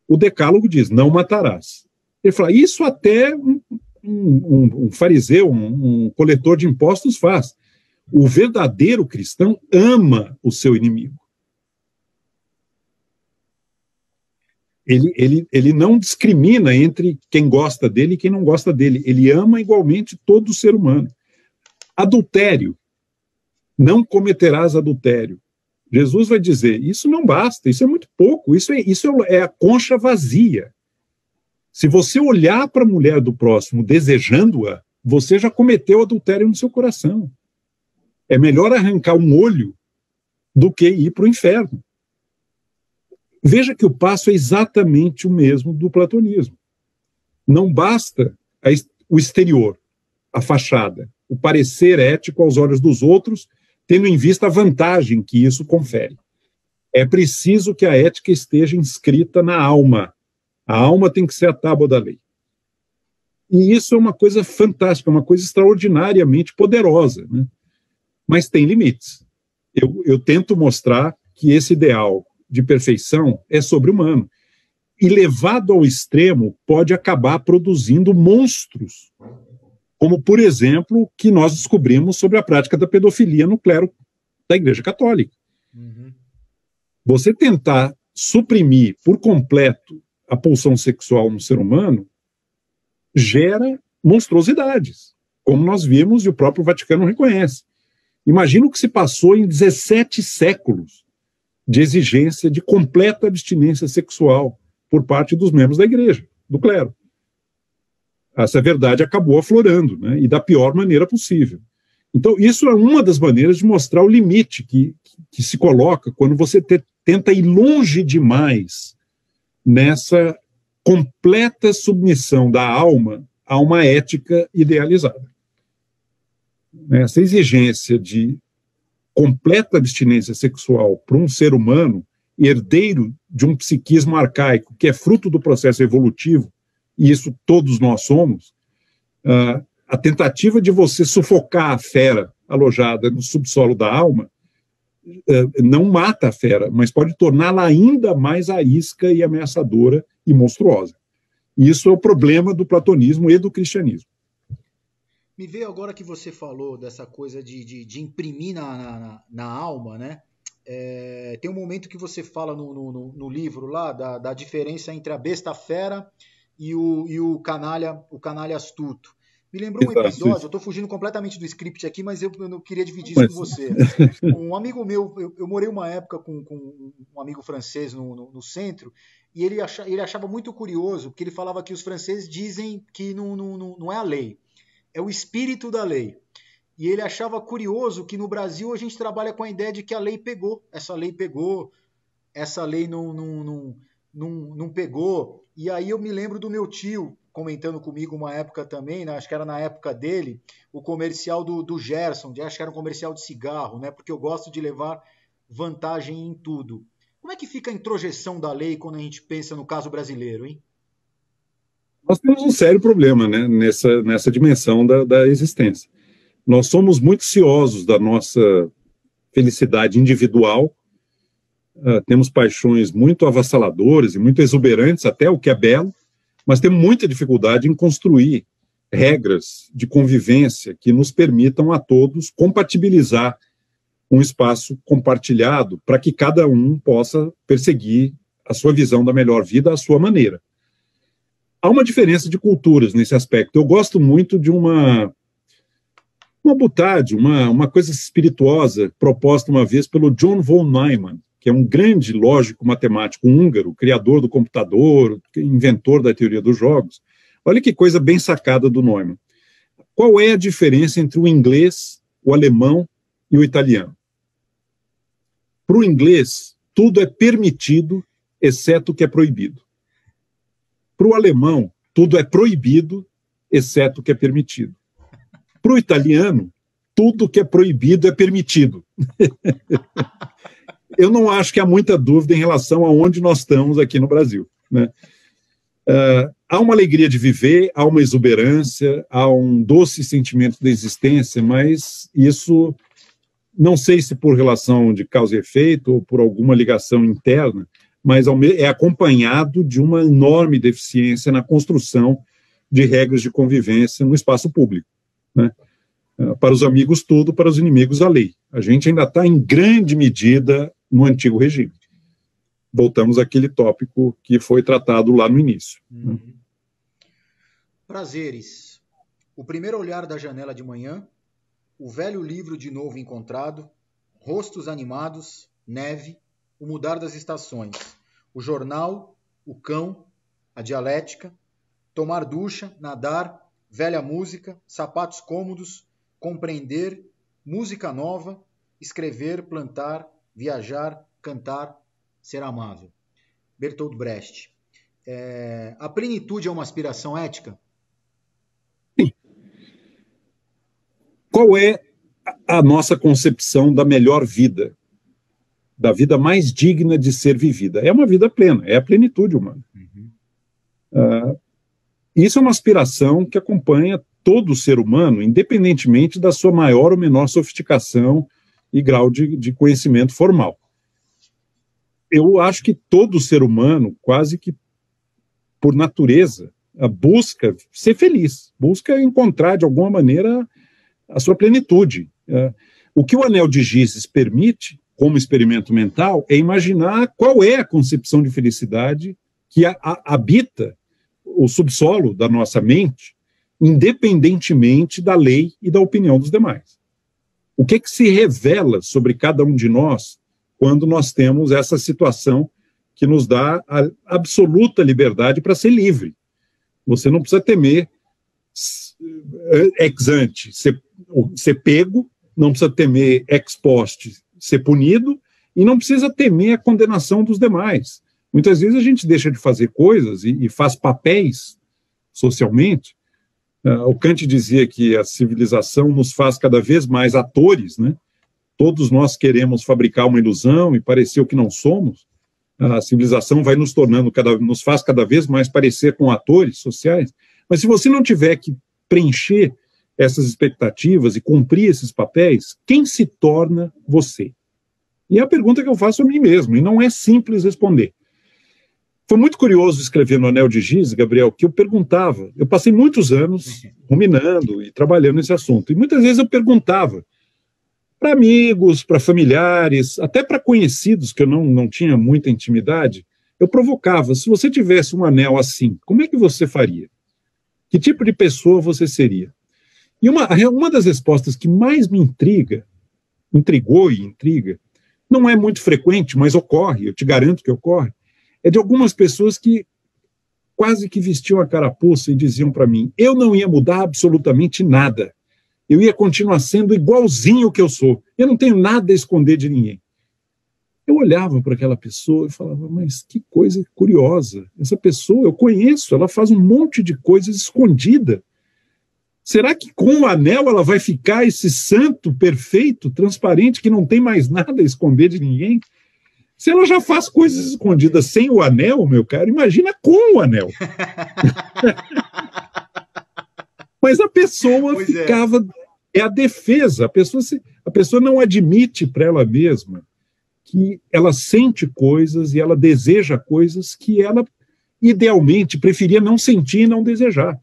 Speaker 2: O Decálogo diz, não matarás. Ele fala, isso até um fariseu, um coletor de impostos faz. O verdadeiro cristão ama o seu inimigo. Ele não discrimina entre quem gosta dele e quem não gosta dele. Ele ama igualmente todo ser humano. Adultério. Não cometerás adultério. Jesus vai dizer, isso não basta, isso é muito pouco, isso é a concha vazia. Se você olhar para a mulher do próximo desejando-a, você já cometeu adultério no seu coração. É melhor arrancar um olho do que ir para o inferno. Veja que o passo é exatamente o mesmo do platonismo. Não basta o exterior, a fachada, o parecer ético aos olhos dos outros, tendo em vista a vantagem que isso confere. É preciso que a ética esteja inscrita na alma. A alma tem que ser a tábua da lei. E isso é uma coisa fantástica, uma coisa extraordinariamente poderosa, né? Mas tem limites. Eu tento mostrar que esse ideal de perfeição é sobre-humano. E levado ao extremo, pode acabar produzindo monstros, como, por exemplo, o que nós descobrimos sobre a prática da pedofilia no clero da Igreja Católica. Uhum. Você tentar suprimir por completo a pulsão sexual no ser humano gera monstruosidades, como nós vimos e o próprio Vaticano reconhece. Imagina o que se passou em 17 séculos de exigência de completa abstinência sexual por parte dos membros da igreja, do clero. Essa verdade acabou aflorando, né, e da pior maneira possível. Então, isso é uma das maneiras de mostrar o limite que se coloca quando você tenta ir longe demais nessa completa submissão da alma a uma ética idealizada. Essa exigência de completa abstinência sexual para um ser humano, herdeiro de um psiquismo arcaico, que é fruto do processo evolutivo, e isso todos nós somos, a tentativa de você sufocar a fera alojada no subsolo da alma não mata a fera, mas pode torná-la ainda mais arisca e ameaçadora e monstruosa. E isso é o problema do platonismo e do cristianismo.
Speaker 1: Me veio agora que você falou dessa coisa de imprimir na alma, né? Tem um momento que você fala no livro lá da diferença entre a besta fera e o canalha astuto. Me lembrou um episódio, eu estou fugindo completamente do script aqui, mas eu não queria dividir isso com você. Um amigo meu, eu morei uma época com um amigo francês no centro, e ele achava muito curioso, porque ele falava que os franceses dizem que não é a lei, é o espírito da lei. E ele achava curioso que no Brasil a gente trabalha com a ideia de que a lei pegou, essa lei não pegou. E aí eu me lembro do meu tio comentando comigo uma época também, né, acho que era na época dele, o comercial do Gerson, acho que era um comercial de cigarro, né, porque eu gosto de levar vantagem em tudo. Como é que fica a introjeção da lei quando a gente pensa no caso brasileiro, hein?
Speaker 2: Nós temos um sério problema, né, nessa dimensão da existência. Nós somos muito ciosos da nossa felicidade individual, temos paixões muito avassaladoras e muito exuberantes, até o que é belo, mas temos muita dificuldade em construir regras de convivência que nos permitam a todos compatibilizar um espaço compartilhado para que cada um possa perseguir a sua visão da melhor vida à sua maneira. Há uma diferença de culturas nesse aspecto. Eu gosto muito de uma butade, uma coisa espirituosa proposta uma vez pelo John von Neumann, que é um grande lógico matemático húngaro, criador do computador, inventor da teoria dos jogos. Olha que coisa bem sacada do Neumann. Qual é a diferença entre o inglês, o alemão e o italiano? Para o inglês, tudo é permitido, exceto o que é proibido. Para o alemão, tudo é proibido, exceto o que é permitido. Para o italiano, tudo que é proibido é permitido. Eu não acho que há muita dúvida em relação a onde nós estamos aqui no Brasil, né? Há uma alegria de viver, há uma exuberância, há um doce sentimento da existência, mas isso, não sei se por relação de causa e efeito ou por alguma ligação interna, mas é acompanhado de uma enorme deficiência na construção de regras de convivência no espaço público, né? Para os amigos tudo, para os inimigos a lei. A gente ainda está em grande medida no antigo regime. Voltamos àquele tópico que foi tratado lá no início.
Speaker 1: Prazeres. O primeiro olhar da janela de manhã, o velho livro de novo encontrado, rostos animados, neve, o mudar das estações, o jornal, o cão, a dialética, tomar ducha, nadar, velha música, sapatos cômodos, compreender, música nova, escrever, plantar, viajar, cantar, ser amável. Bertolt Brecht. A plenitude é uma aspiração ética?
Speaker 2: Sim. Qual é a nossa concepção da melhor vida? Da vida mais digna de ser vivida? É uma vida plena, é a plenitude humana. Isso é uma aspiração que acompanha todo ser humano, independentemente da sua maior ou menor sofisticação e grau de conhecimento formal. Eu acho que todo ser humano, quase que por natureza, busca ser feliz, busca encontrar de alguma maneira a sua plenitude. O que o Anel de Gizes permite, como experimento mental, é imaginar qual é a concepção de felicidade que habita o subsolo da nossa mente, independentemente da lei e da opinião dos demais. O que se revela sobre cada um de nós quando nós temos essa situação que nos dá a absoluta liberdade para ser livre. Você não precisa temer ex ante ser pego, não precisa temer ex post ser punido, e não precisa temer a condenação dos demais. Muitas vezes a gente deixa de fazer coisas e faz papéis socialmente. O Kant dizia que a civilização nos faz cada vez mais atores, né? Todos nós queremos fabricar uma ilusão e parecer o que não somos. A civilização vai nos tornando, nos faz cada vez mais parecer com atores sociais. Mas se você não tiver que preencher essas expectativas e cumprir esses papéis, quem se torna você? E é a pergunta que eu faço a mim mesmo, e não é simples responder. Foi muito curioso escrever no Anel de Giz, Gabriel, que eu perguntava, eu passei muitos anos ruminando e trabalhando nesse assunto, e muitas vezes eu perguntava para amigos, para familiares, até para conhecidos que eu não tinha muita intimidade, eu provocava, se você tivesse um anel assim, como é que você faria? Que tipo de pessoa você seria? E uma das respostas que mais me intrigou e intriga, não é muito frequente, mas ocorre, eu te garanto que ocorre, é de algumas pessoas que quase que vestiam a carapuça e diziam para mim, eu não ia mudar absolutamente nada, eu ia continuar sendo igualzinho que eu sou, eu não tenho nada a esconder de ninguém. Eu olhava para aquela pessoa e falava, mas que coisa curiosa, essa pessoa eu conheço, ela faz um monte de coisas escondida. Será que com o anel ela vai ficar esse santo perfeito, transparente, que não tem mais nada a esconder de ninguém? Se ela já faz coisas escondidas sem o anel, meu caro, imagina com o anel. Mas a pessoa ficava... É a defesa. A pessoa não admite para ela mesma que ela sente coisas e ela deseja coisas que ela, idealmente, preferia não sentir e não desejar.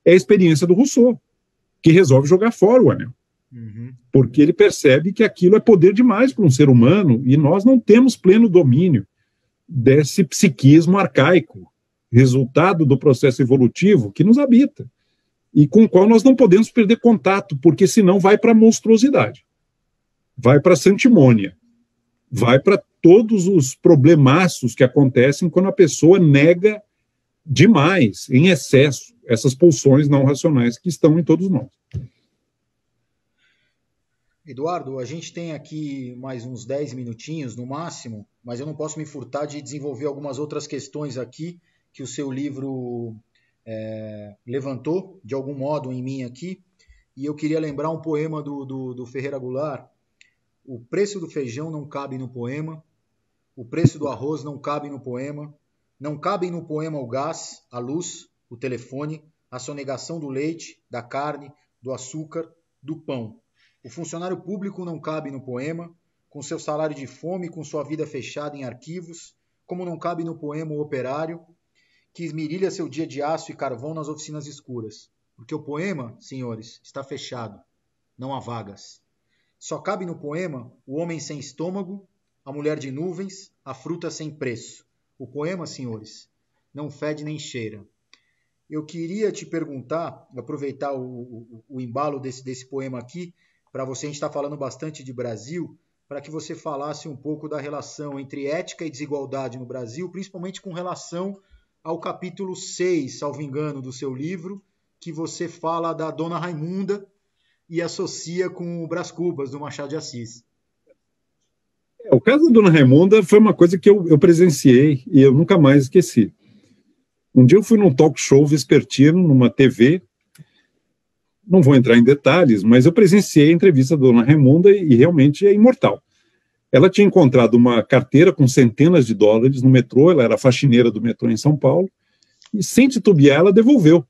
Speaker 2: É a experiência do Rousseau, que resolve jogar fora o anel. Porque ele percebe que aquilo é poder demais para um ser humano e nós não temos pleno domínio desse psiquismo arcaico, resultado do processo evolutivo que nos habita e com o qual nós não podemos perder contato, porque senão vai para a monstruosidade, vai para a santimônia, vai para todos os problemaços que acontecem quando a pessoa nega demais, em excesso, essas pulsões não racionais que estão em todos nós.
Speaker 1: Eduardo, a gente tem aqui mais uns 10 minutinhos no máximo, mas eu não posso me furtar de desenvolver algumas outras questões aqui que o seu livro levantou, de algum modo, em mim aqui. E eu queria lembrar um poema do Ferreira Goulart. O preço do feijão não cabe no poema, o preço do arroz não cabe no poema, não cabem no poema o gás, a luz, o telefone, a sonegação do leite, da carne, do açúcar, do pão. O funcionário público não cabe no poema, com seu salário de fome, com sua vida fechada em arquivos, como não cabe no poema o operário, que esmerilha seu dia de aço e carvão nas oficinas escuras. Porque o poema, senhores, está fechado, não há vagas. Só cabe no poema o homem sem estômago, a mulher de nuvens, a fruta sem preço. O poema, senhores, não fede nem cheira. Eu queria te perguntar, aproveitar o embalo desse poema aqui, para você, a gente está falando bastante de Brasil, para que você falasse um pouco da relação entre ética e desigualdade no Brasil, principalmente com relação ao capítulo 6, salvo engano, do seu livro, que você fala da Dona Raimunda e associa com o Brás Cubas, do Machado de Assis.
Speaker 2: O caso da Dona Raimunda foi uma coisa que eu presenciei e eu nunca mais esqueci. Um dia eu fui num talk show vespertino, numa TV, não vou entrar em detalhes, mas eu presenciei a entrevista da Dona Raimunda e realmente é imortal. Ela tinha encontrado uma carteira com centenas de dólares no metrô, ela era faxineira do metrô em São Paulo, e sem titubear ela devolveu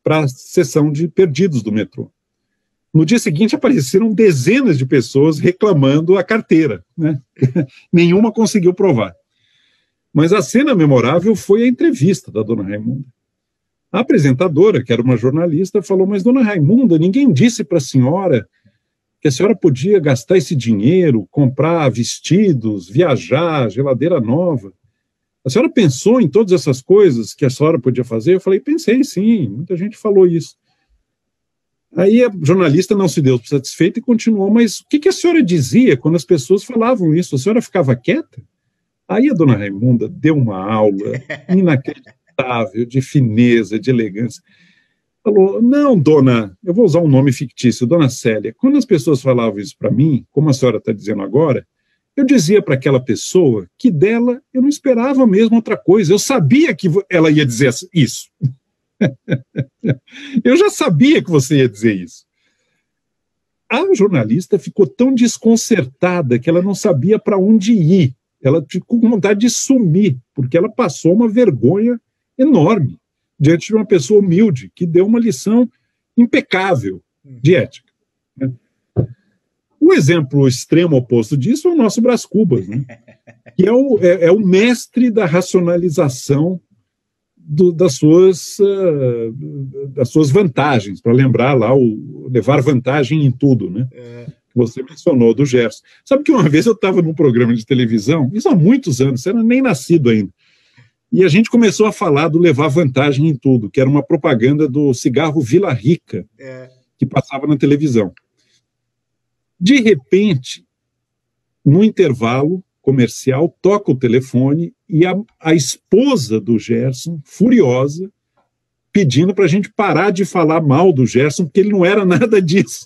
Speaker 2: para a seção de perdidos do metrô. No dia seguinte apareceram dezenas de pessoas reclamando a carteira, né? Nenhuma conseguiu provar. Mas a cena memorável foi a entrevista da Dona Raimunda. A apresentadora, que era uma jornalista, falou, mas Dona Raimunda, ninguém disse para a senhora que a senhora podia gastar esse dinheiro, comprar vestidos, viajar, geladeira nova. A senhora pensou em todas essas coisas que a senhora podia fazer? Eu falei, pensei sim, muita gente falou isso. Aí a jornalista não se deu satisfeita e continuou, mas o que a senhora dizia quando as pessoas falavam isso? A senhora ficava quieta? Aí a dona Raimunda deu uma aula inacreditável de fineza, de elegância. Falou, não, dona, eu vou usar um nome fictício, dona Célia, quando as pessoas falavam isso para mim, como a senhora está dizendo agora, eu dizia para aquela pessoa que dela eu não esperava mesmo outra coisa, eu sabia que ela ia dizer isso. Eu já sabia que você ia dizer isso. A jornalista ficou tão desconcertada que ela não sabia para onde ir. Ela ficou com vontade de sumir, porque ela passou uma vergonha enorme diante de uma pessoa humilde que deu uma lição impecável de ética. O exemplo extremo oposto disso é o nosso Brás Cubas, né? Que é o mestre da racionalização das suas vantagens, para lembrar lá o levar vantagem em tudo, né? Que você mencionou do Gerson. Sabe que uma vez eu estava num programa de televisão, isso há muitos anos, você era nem nascido ainda, e a gente começou a falar do levar vantagem em tudo, que era uma propaganda do cigarro Vila Rica, que passava na televisão. De repente, no intervalo comercial, toca o telefone e a esposa do Gerson, furiosa, pedindo para a gente parar de falar mal do Gerson, porque ele não era nada disso.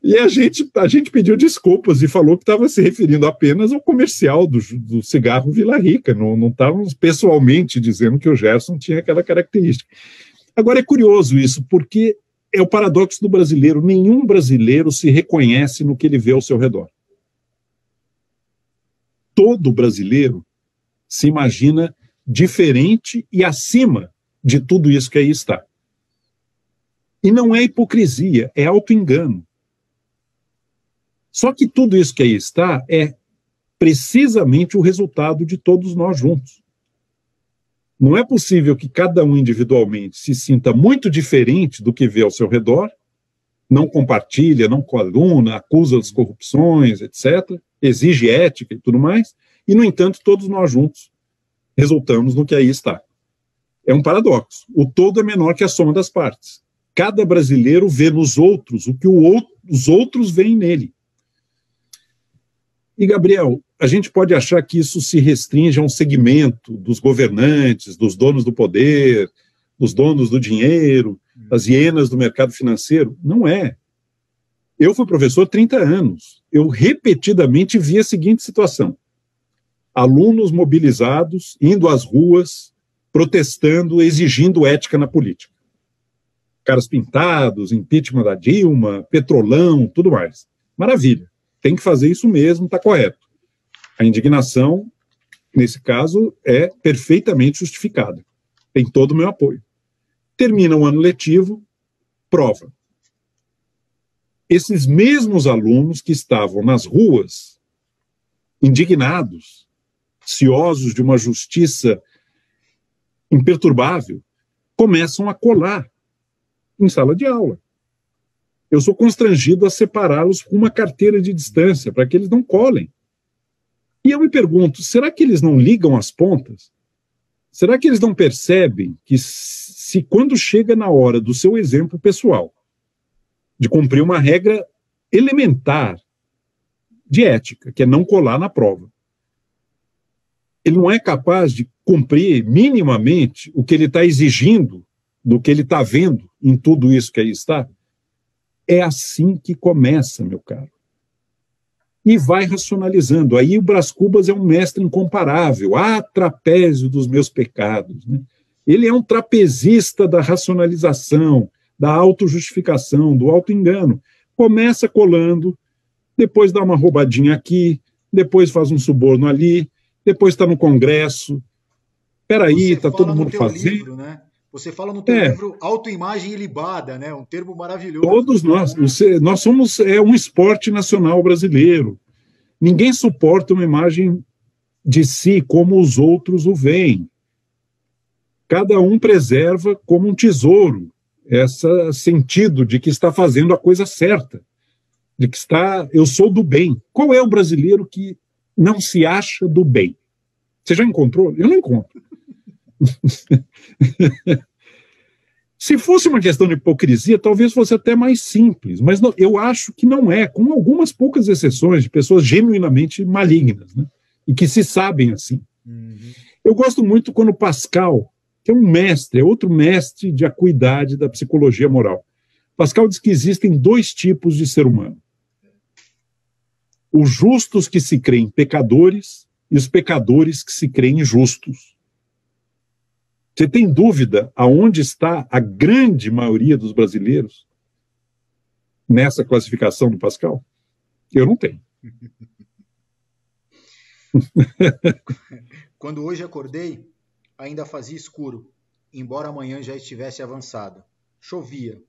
Speaker 2: E a gente pediu desculpas e falou que estava se referindo apenas ao comercial do cigarro Vila Rica, não estávamos pessoalmente dizendo que o Gerson tinha aquela característica. Agora é curioso isso, porque é o paradoxo do brasileiro, nenhum brasileiro se reconhece no que ele vê ao seu redor. Todo brasileiro se imagina diferente e acima de tudo isso que aí está. E não é hipocrisia, é auto-engano. Só que tudo isso que aí está é precisamente o resultado de todos nós juntos. Não é possível que cada um individualmente se sinta muito diferente do que vê ao seu redor, não compartilha, não coaduna, acusa as corrupções, etc., exige ética e tudo mais, e, no entanto, todos nós juntos resultamos no que aí está. É um paradoxo. O todo é menor que a soma das partes. Cada brasileiro vê nos outros o que os outros veem nele. E, Gabriel, a gente pode achar que isso se restringe a um segmento dos governantes, dos donos do poder, dos donos do dinheiro, das hienas do mercado financeiro. Não é. Eu fui professor há 30 anos. Eu repetidamente vi a seguinte situação. Alunos mobilizados, indo às ruas, protestando, exigindo ética na política. Caras pintados, impeachment da Dilma, petrolão, tudo mais. Maravilha. Tem que fazer isso mesmo, está correto. A indignação, nesse caso, é perfeitamente justificada. Tem todo o meu apoio. Termina o ano letivo, prova. Esses mesmos alunos que estavam nas ruas, indignados, ciosos de uma justiça imperturbável, começam a colar em sala de aula. Eu sou constrangido a separá-los com uma carteira de distância, para que eles não colem. E eu me pergunto, será que eles não ligam as pontas? Será que eles não percebem que se quando chega na hora do seu exemplo pessoal, de cumprir uma regra elementar de ética, que é não colar na prova, ele não é capaz de cumprir minimamente o que ele está exigindo do que ele está vendo em tudo isso que aí está? É assim que começa, meu caro. E vai racionalizando. Aí o Brás Cubas é um mestre incomparável, trapézio dos meus pecados, né? Ele é um trapezista da racionalização, da autojustificação, do autoengano. Começa colando, depois dá uma roubadinha aqui, depois faz um suborno ali, depois está no Congresso. Peraí, está todo mundo fazendo.
Speaker 1: Livro, né? Você fala no teu livro Autoimagem Ilibada, né? Um termo maravilhoso.
Speaker 2: Todos nós somos um esporte nacional brasileiro. Ninguém suporta uma imagem de si como os outros o veem. Cada um preserva como um tesouro esse sentido de que está fazendo a coisa certa, de que eu sou do bem. Qual é o brasileiro que não se acha do bem? Você já encontrou? Eu não encontro. Se fosse uma questão de hipocrisia, talvez fosse até mais simples, mas não, eu acho que não é, com algumas poucas exceções de pessoas genuinamente malignas, né? E que se sabem assim. Uhum. Eu gosto muito quando Pascal, que é um mestre, é outro mestre de acuidade da psicologia moral. Pascal diz que existem dois tipos de ser humano: os justos que se creem pecadores e os pecadores que se creem justos. Você tem dúvida aonde está a grande maioria dos brasileiros nessa classificação do Pascal? Eu não tenho.
Speaker 1: Quando hoje acordei, ainda fazia escuro, embora a manhã já estivesse avançada. Chovia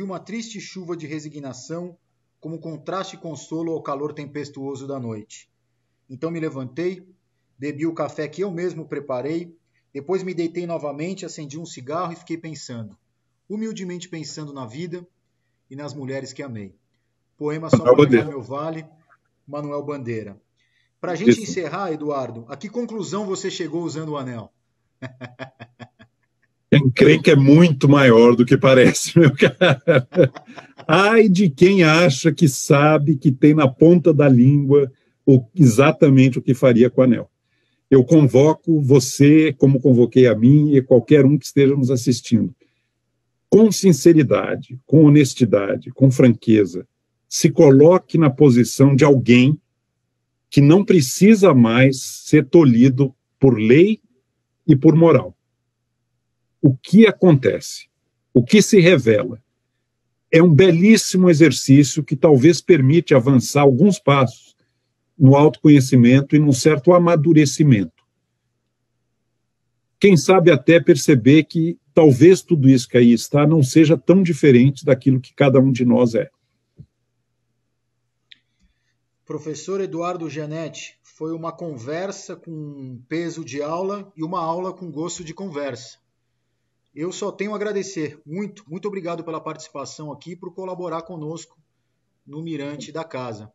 Speaker 1: uma triste chuva de resignação, como contraste e consolo ao calor tempestuoso da noite. Então me levantei, bebi o café que eu mesmo preparei, depois me deitei novamente, acendi um cigarro e fiquei pensando, humildemente pensando na vida e nas mulheres que amei. Poema Só para Regar Meu Vale, Manuel Bandeira. Para a gente encerrar, Eduardo, a que conclusão você chegou usando o anel?
Speaker 2: Encrenca é muito maior do que parece, meu cara. Ai de quem acha que sabe, que tem na ponta da língua exatamente o que faria com o anel. Eu convoco você, como convoquei a mim e qualquer um que esteja nos assistindo, com sinceridade, com honestidade, com franqueza, se coloque na posição de alguém que não precisa mais ser tolhido por lei e por moral. O que acontece? O que se revela? É um belíssimo exercício que talvez permite avançar alguns passos no autoconhecimento e num certo amadurecimento. Quem sabe até perceber que talvez tudo isso que aí está não seja tão diferente daquilo que cada um de nós é.
Speaker 1: Professor Eduardo Gianetti, foi uma conversa com peso de aula e uma aula com gosto de conversa. Eu só tenho a agradecer. Muito obrigado pela participação aqui, por colaborar conosco no Mirante da Casa.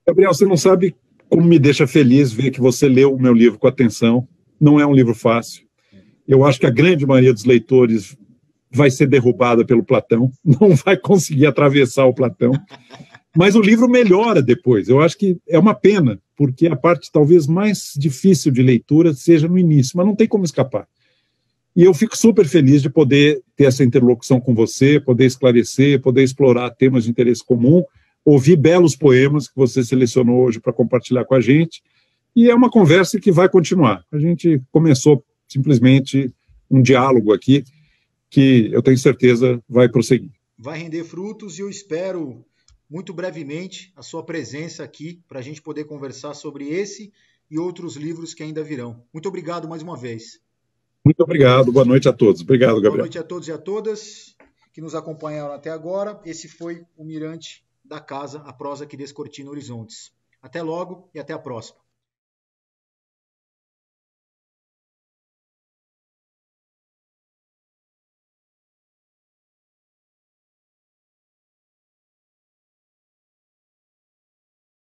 Speaker 2: Gabriel, você não sabe como me deixa feliz ver que você leu o meu livro com atenção. Não é um livro fácil. Eu acho que a grande maioria dos leitores vai ser derrubada pelo Platão, não vai conseguir atravessar o Platão. Mas o livro melhora depois. Eu acho que é uma pena, porque a parte talvez mais difícil de leitura seja no início, mas não tem como escapar. E eu fico super feliz de poder ter essa interlocução com você, poder esclarecer, poder explorar temas de interesse comum, ouvir belos poemas que você selecionou hoje para compartilhar com a gente, e é uma conversa que vai continuar. A gente começou simplesmente um diálogo aqui que eu tenho certeza vai prosseguir.
Speaker 1: Vai render frutos e eu espero muito brevemente a sua presença aqui para a gente poder conversar sobre esse e outros livros que ainda virão. Muito obrigado mais uma vez.
Speaker 2: Muito obrigado, boa noite a todos. Obrigado, Gabriel.
Speaker 1: Boa noite a todos e a todas que nos acompanharam até agora. Esse foi o Mirante da Casa, a prosa que descortina horizontes. Até logo e até a próxima.